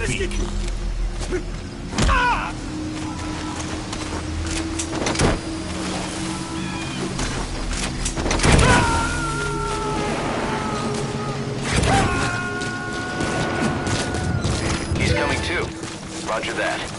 Speak. He's coming too. Roger that.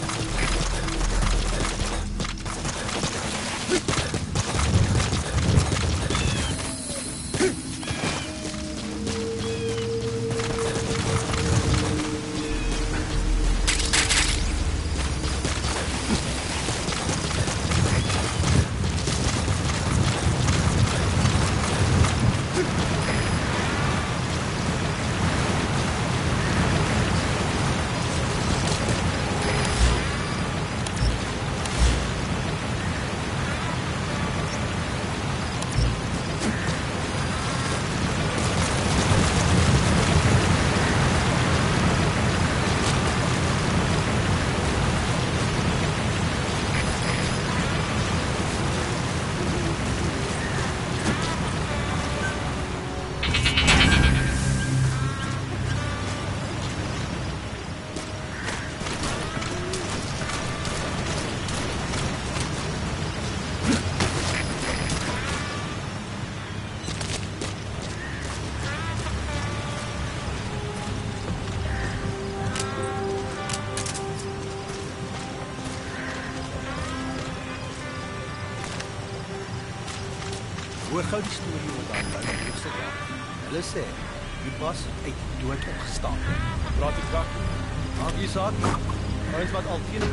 hoor gou die storie oor daai ou eerste dag. Hulle sê die bas uit die dood opgestaan. Praat die krag. Maak nie saak. Ons wat al teen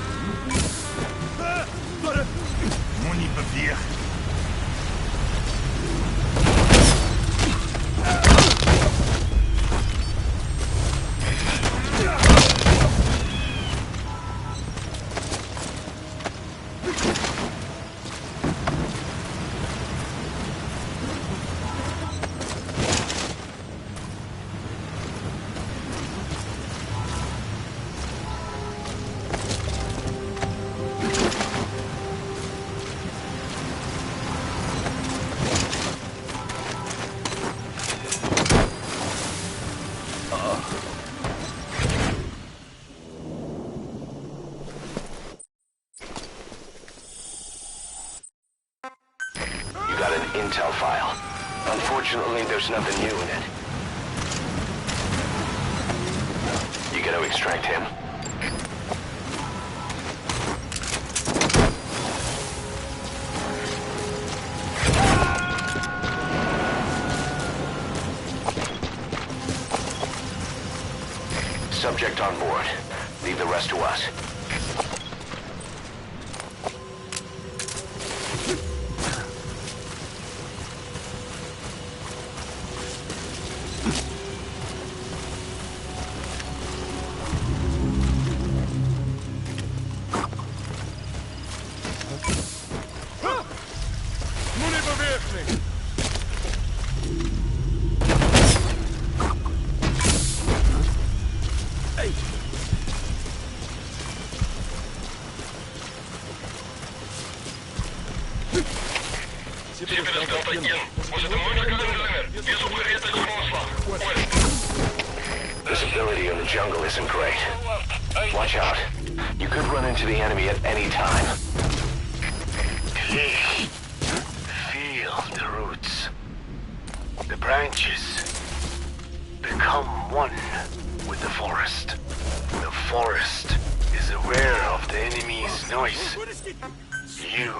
Moenie beweeg. Intel file. Unfortunately, there's nothing new in it. You gotta extract him. Subject on board. Leave the rest to us. Visibility in the jungle isn't great. Watch out. You could run into the enemy at any time. Feel the roots. The branches become one with the forest. The forest is aware of the enemy's noise. You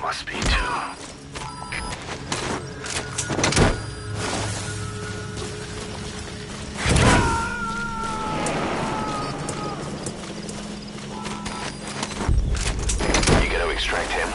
must be too. Extract him.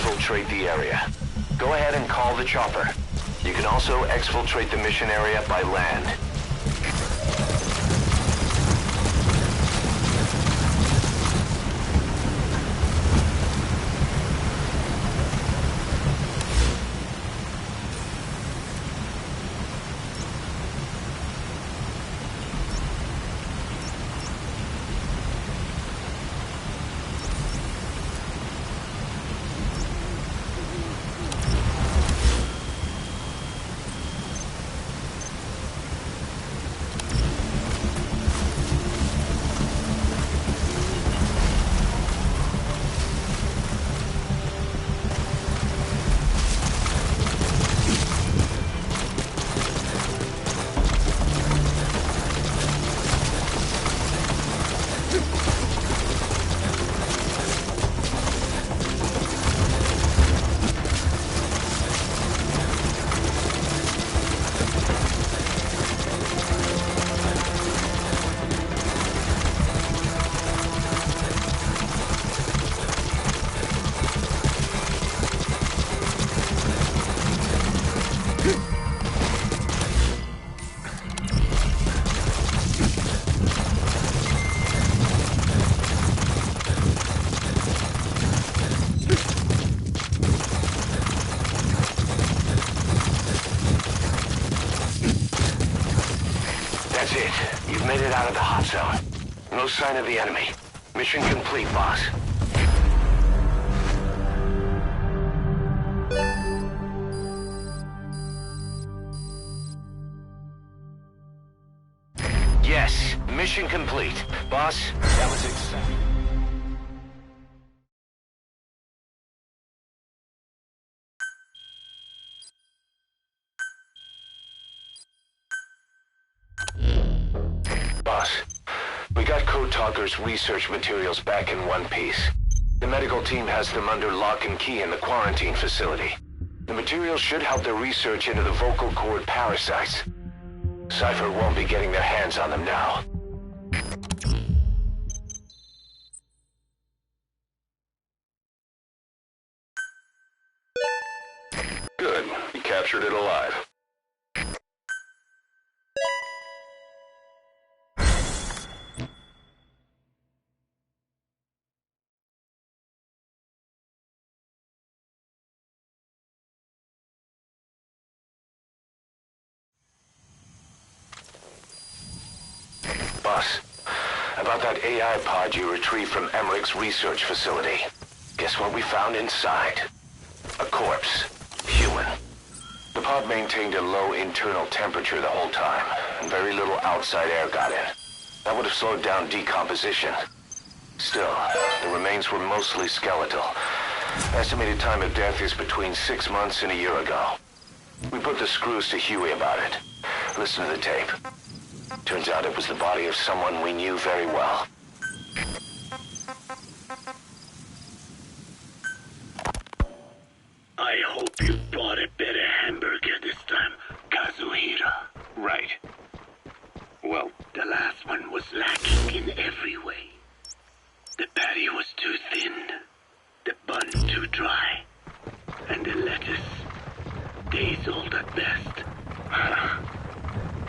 exfiltrate the area. Go ahead and call the chopper. You can also exfiltrate the mission area by land. That's it. You've made it out of the hot zone. No sign of the enemy. Mission complete, boss. Yes, mission complete. Boss, that was exciting. Boss, we got Code Talker's research materials back in one piece. The medical team has them under lock and key in the quarantine facility. The materials should help their research into the vocal cord parasites. Cypher won't be getting their hands on them now. Good. You captured it alive. Boss, about that AI pod you retrieved from Emmerich's research facility. Guess what we found inside? A corpse. Human. The pod maintained a low internal temperature the whole time, and very little outside air got in. That would have slowed down decomposition. Still, the remains were mostly skeletal. Estimated time of death is between 6 months and a year ago. We put the screws to Huey about it. Listen to the tape. Turns out it was the body of someone we knew very well. I hope you bought a better hamburger this time, Kazuhira. Right. Well, the last one was lacking in every way. The patty was too thin, the bun too dry, and the lettuce days old at best.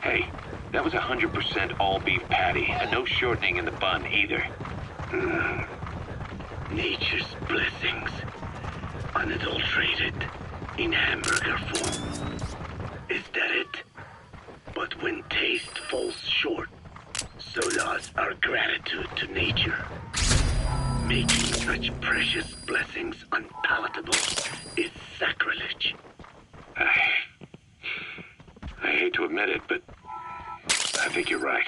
Hey, that was 100% all beef patty, and no shortening in the bun either. Nature's blessings, unadulterated, in hamburger form. Is that it? But when taste falls short, so does our gratitude to nature. Making such precious blessings unpalatable is sacrilege. I hate to admit it, but I think you're right.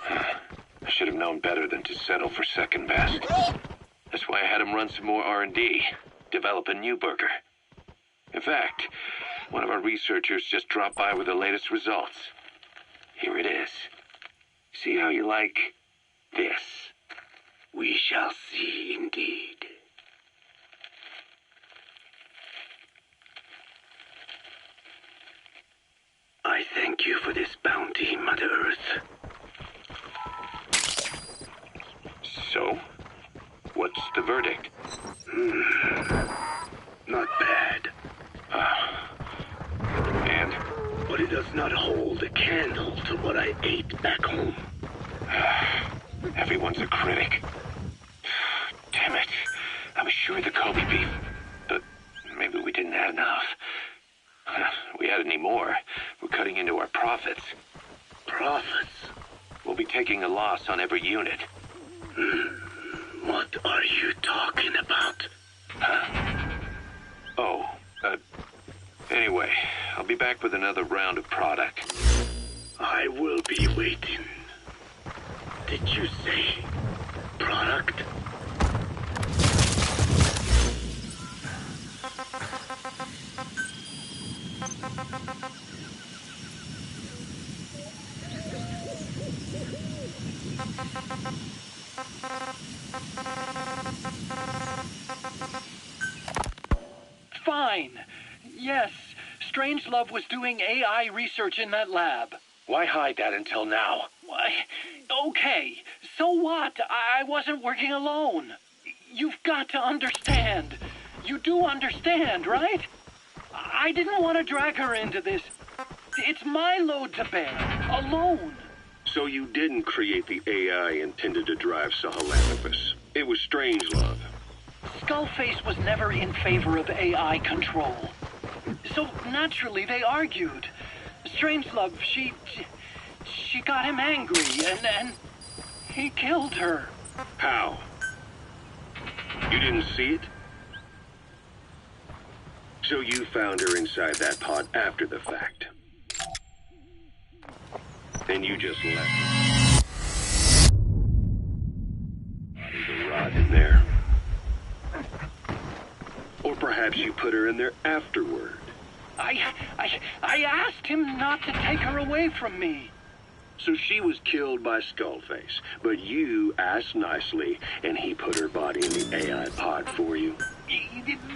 I should have known better than to settle for second best. That's why I had him run some more R&D, develop a new burger. In fact, one of our researchers just dropped by with the latest results. Here it is. See how you like this? We shall see indeed. I thank you for this bounty, Mother Earth. So, what's the verdict? Not bad. And? But it does not hold a candle to what I ate back home. Everyone's a critic. Damn it. I was sure the Kobe beef, but maybe we didn't have enough. If we had any more, we're cutting into our profits. Profits? We'll be taking a loss on every unit. What are you talking about? Huh? Oh, anyway, I'll be back with another round of product. I will be waiting. Did you say product? Fine. Yes, Strangelove was doing AI research in that lab. Why hide that until now? Why? Okay, so what? I wasn't working alone. You've got to understand. You do understand, right? I didn't want to drag her into this. It's my load to bear, alone. So you didn't create the AI intended to drive Sahelanthropus. It was Strangelove. Skullface was never in favor of AI control. So naturally they argued. Strangelove, she got him angry and he killed her. How? You didn't see it? So you found her inside that pod after the fact. And you just left her. To rot in there. Or perhaps you put her in there afterward. I asked him not to take her away from me. So she was killed by Skullface, but you asked nicely, and he put her body in the AI pod for you.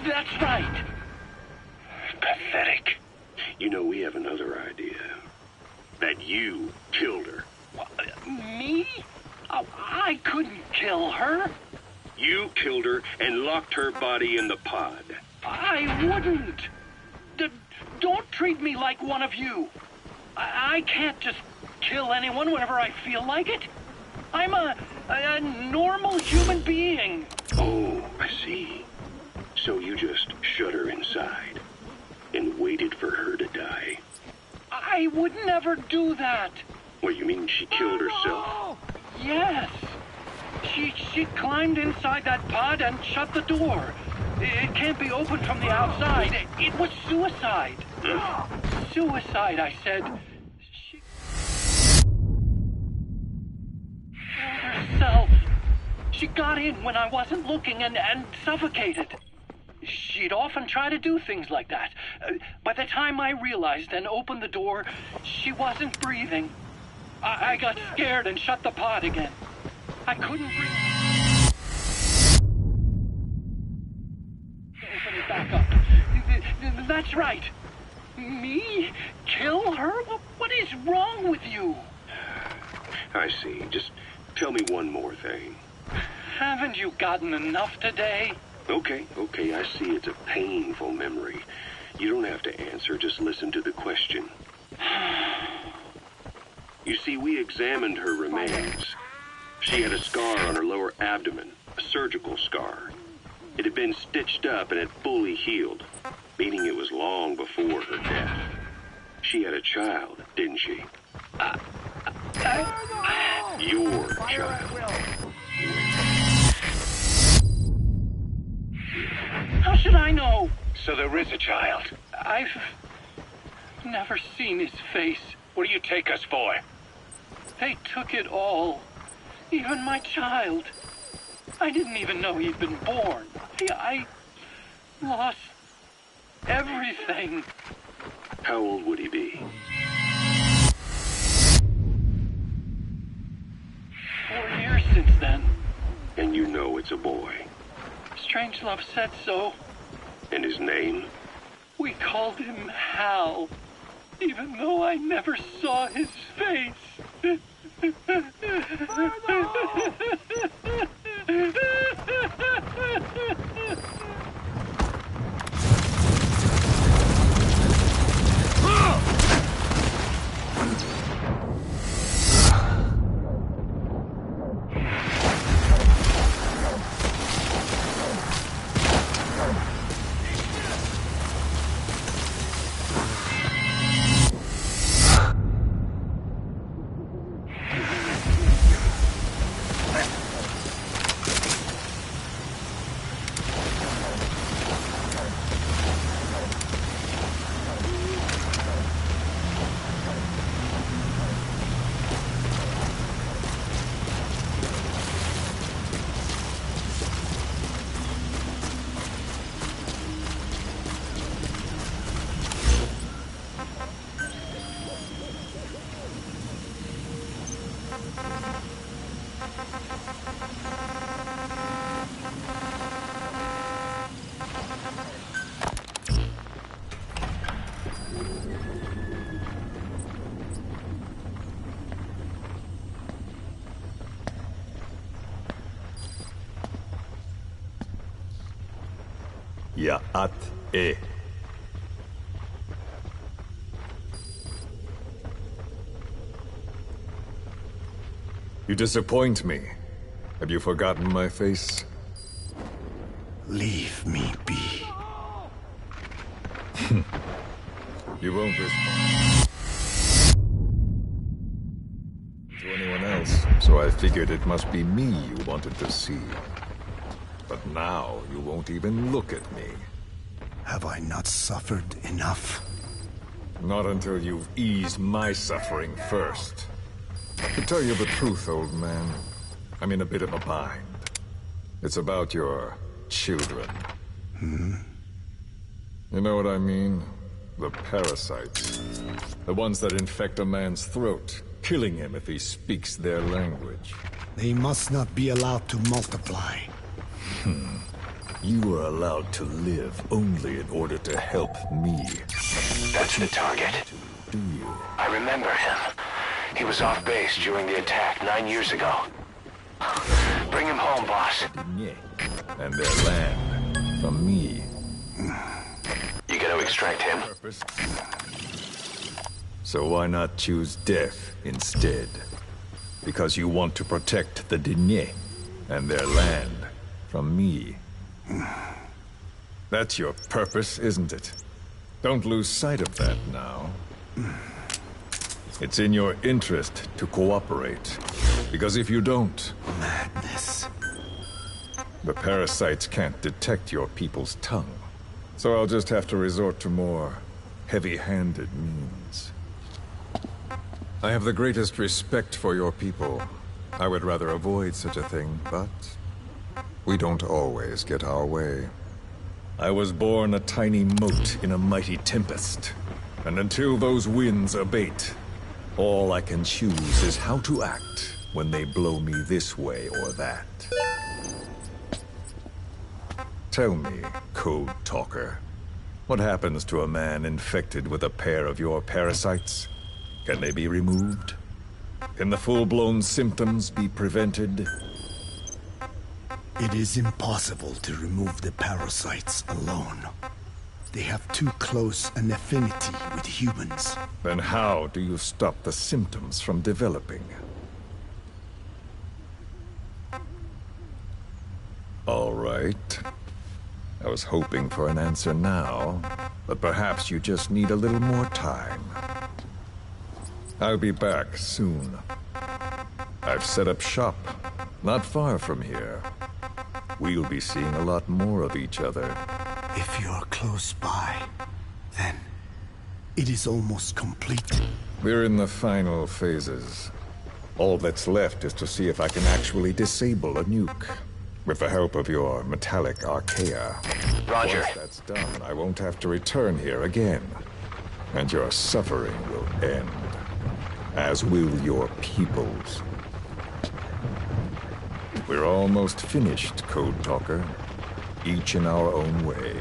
That's right. Pathetic. You know, we have another idea. That you killed her. Me? Oh, I couldn't kill her. You killed her and locked her body in the pod. I wouldn't. Don't treat me like one of you. I can't just kill anyone whenever I feel like it. I'm a normal human being. Oh, I see. So you just shut her inside and waited for her to die. I would never do that. What, you mean she killed herself? Yes. She climbed inside that pod and shut the door. It can't be opened from the outside. It was suicide. Suicide, I said. She killed herself. She got in when I wasn't looking and suffocated. She'd often try to do things like that. By the time I realized and opened the door, she wasn't breathing. I got scared and shut the pod again. I couldn't breathe. Open it back up. That's right. Me? Kill her? What is wrong with you? I see. Just tell me one more thing. Haven't you gotten enough today? Okay, I see it's a painful memory. You don't have to answer, just listen to the question. You see, we examined her remains. She had a scar on her lower abdomen, a surgical scar. It had been stitched up and had fully healed, meaning it was long before her death. She had a child, didn't she? Your child. How should I know? So there is a child. I've never seen his face. What do you take us for? They took it all. Even my child. I didn't even know he'd been born. I lost everything. How old would he be? 4 years since then. And you know it's a boy. Strangelove said so. And his name? We called him Hal, even though I never saw his face. Ya'at-e. You disappoint me. Have you forgotten my face? Leave me be. You won't respond to anyone else, so I figured it must be me you wanted to see. But now you won't even look at me. Have I not suffered enough? Not until you've eased my suffering first. To tell you the truth, old man, I'm in a bit of a bind. It's about your children. You know what I mean? The parasites. The ones that infect a man's throat, killing him if he speaks their language. They must not be allowed to multiply. You are allowed to live only in order to help me. That's the target. Do you? I remember him. He was off base during the attack 9 years ago. Bring him home, boss. And their land from me. You gonna extract him? So why not choose death instead? Because you want to protect the Diné and their land from me. That's your purpose, isn't it? Don't lose sight of that now. It's in your interest to cooperate. Because if you don't... Madness. The parasites can't detect your people's tongue. So I'll just have to resort to more heavy-handed means. I have the greatest respect for your people. I would rather avoid such a thing, but we don't always get our way. I was born a tiny mote in a mighty tempest, and until those winds abate, all I can choose is how to act when they blow me this way or that. Tell me, Code Talker, what happens to a man infected with a pair of your parasites? Can they be removed? Can the full-blown symptoms be prevented? It is impossible to remove the parasites alone. They have too close an affinity with humans. Then how do you stop the symptoms from developing? All right. I was hoping for an answer now, but perhaps you just need a little more time. I'll be back soon. I've set up shop, not far from here. We'll be seeing a lot more of each other. If you're close by, then it is almost complete. We're in the final phases. All that's left is to see if I can actually disable a nuke. With the help of your metallic archaea. Roger. Once that's done, I won't have to return here again. And your suffering will end. As will your people's. We're almost finished, Code Talker. Each in our own way.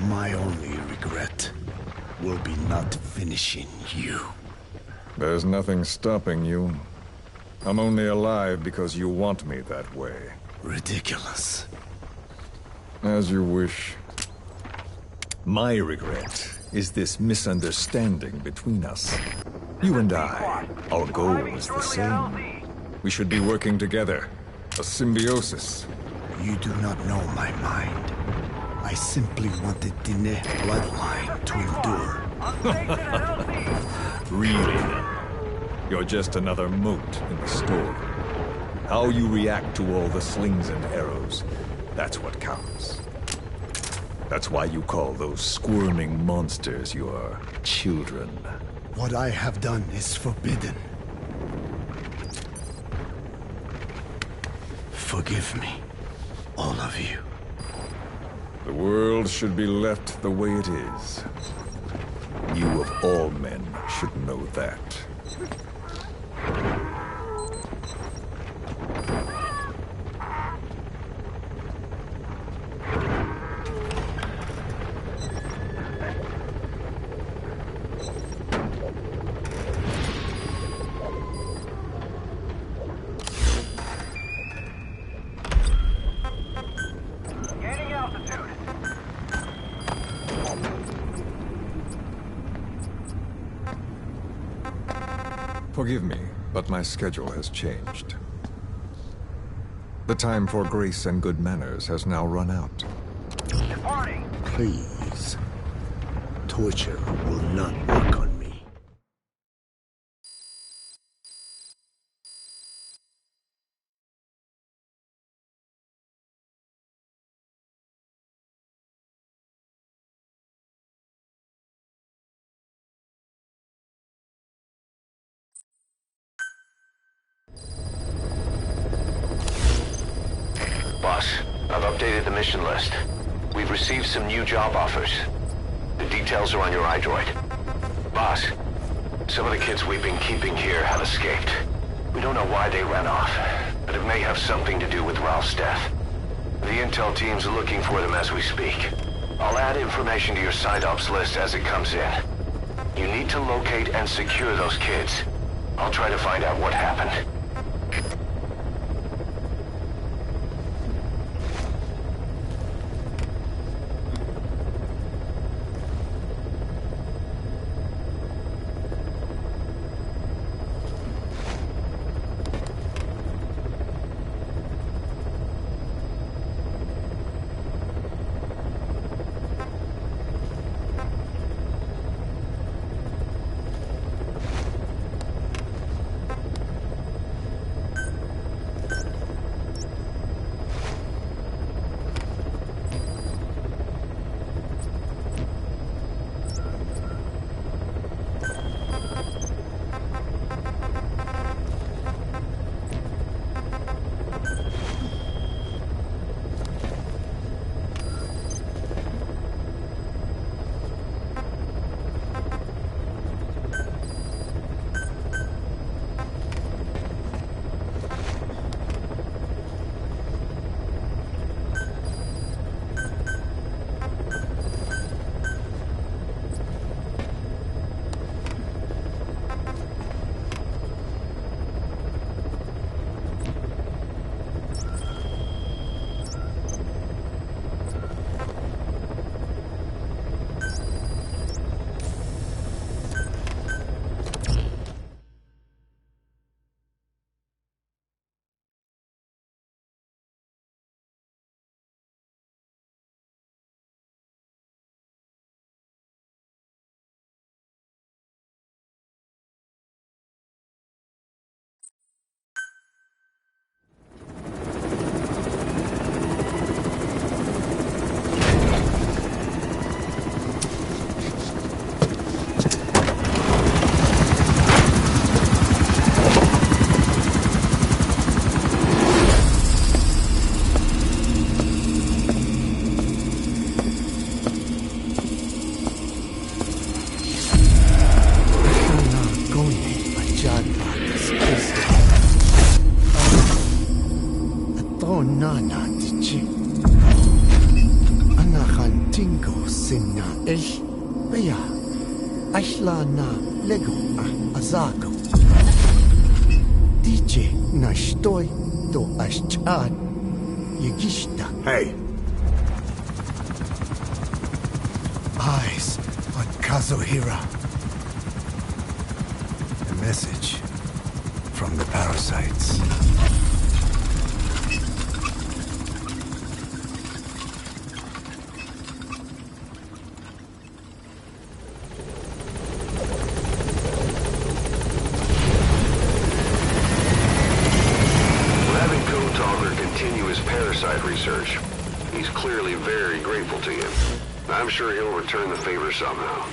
My only regret will be not finishing you. There's nothing stopping you. I'm only alive because you want me that way. Ridiculous. As you wish. My regret is this misunderstanding between us. You and I, our goal is the same. We should be working together. A symbiosis. You do not know my mind. I simply want the Diné bloodline to endure. Really? You're just another mote in the story. How you react to all the slings and arrows, that's what counts. That's why you call those squirming monsters your children. What I have done is forbidden. Forgive me, all of you. The world should be left the way it is. You of all men should know that. altitude. Forgive me, but my schedule has changed. The time for grace and good manners has now run out. Departing. Please. Torture will not work on me. Boss, I've updated the mission list. We've received some new job offers. The details are on your iDroid. Boss, some of the kids we've been keeping here have escaped. We don't know why they ran off, but it may have something to do with Ralph's death. The intel team's looking for them as we speak. I'll add information to your side ops list as it comes in. You need to locate and secure those kids. I'll try to find out what happened. na lego azako. DJ na shtoy do ashchad yigishta. Hey. Eyes on Kazuhira. A message from the parasites. Research. He's clearly very grateful to you. I'm sure he'll return the favor somehow.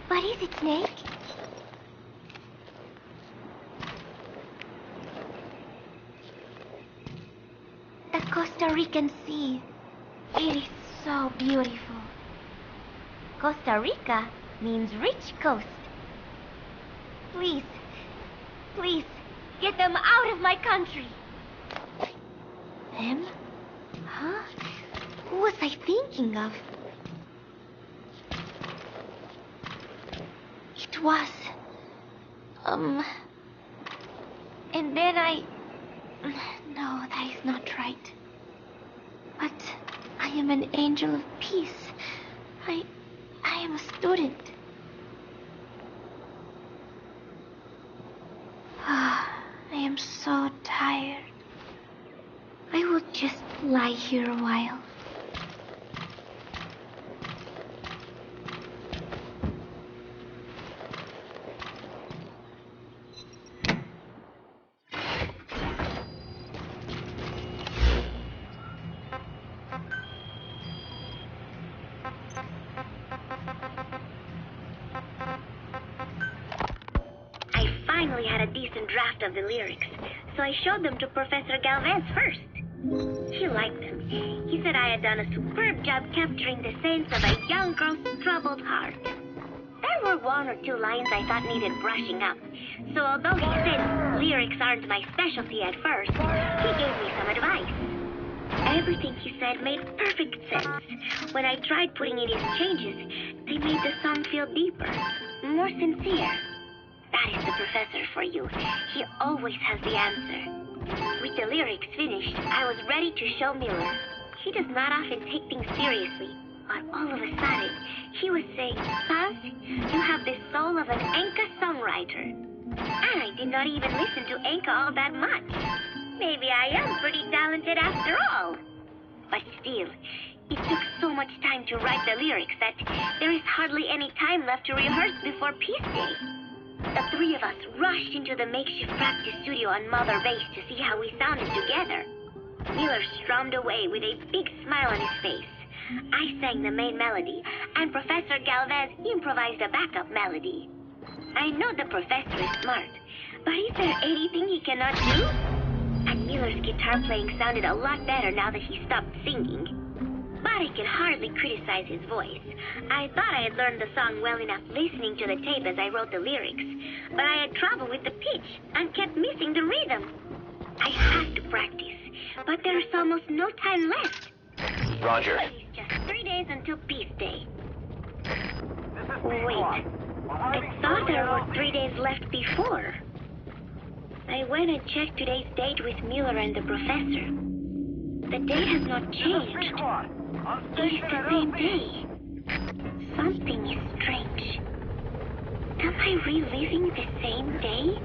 What is it, Snake? The Costa Rican Sea. It is so beautiful. Costa Rica means rich coast. Please, please, get them out of my country. Them? Huh? Who was I thinking of? It was... And then I... No, that is not right. But I am an angel of peace. I am a student. I am so tired. I will just lie here a while. Of the lyrics, so I showed them to Professor Galvez first. He liked them. He said I had done a superb job capturing the sense of a young girl's troubled heart. There were one or two lines I thought needed brushing up, so although he said lyrics aren't my specialty at first, he gave me some advice. Everything he said made perfect sense. When I tried putting in his changes, they made the song feel deeper, more sincere. That is the professor for you. He always has the answer. With the lyrics finished, I was ready to show Miller. He does not often take things seriously, but all of a sudden, he was saying, "Paz, you have the soul of an Enka songwriter." And I did not even listen to Enka all that much. Maybe I am pretty talented after all. But still, it took so much time to write the lyrics that there is hardly any time left to rehearse before Peace Day. The three of us rushed into the makeshift practice studio on Mother Base to see how we sounded together. Miller strummed away with a big smile on his face. I sang the main melody, and Professor Galvez improvised a backup melody. I know the professor is smart, but is there anything he cannot do? And Miller's guitar playing sounded a lot better now that he stopped singing. But I can hardly criticize his voice. I thought I had learned the song well enough listening to the tape as I wrote the lyrics, but I had trouble with the pitch and kept missing the rhythm. I have to practice, but there's almost no time left. Roger. It's just 3 days until Peace Day. Wait, I thought there were 3 days left before. I went and checked today's date with Miller and the professor. The date has not changed. It is the same day. Something is strange. Am I reliving the same day?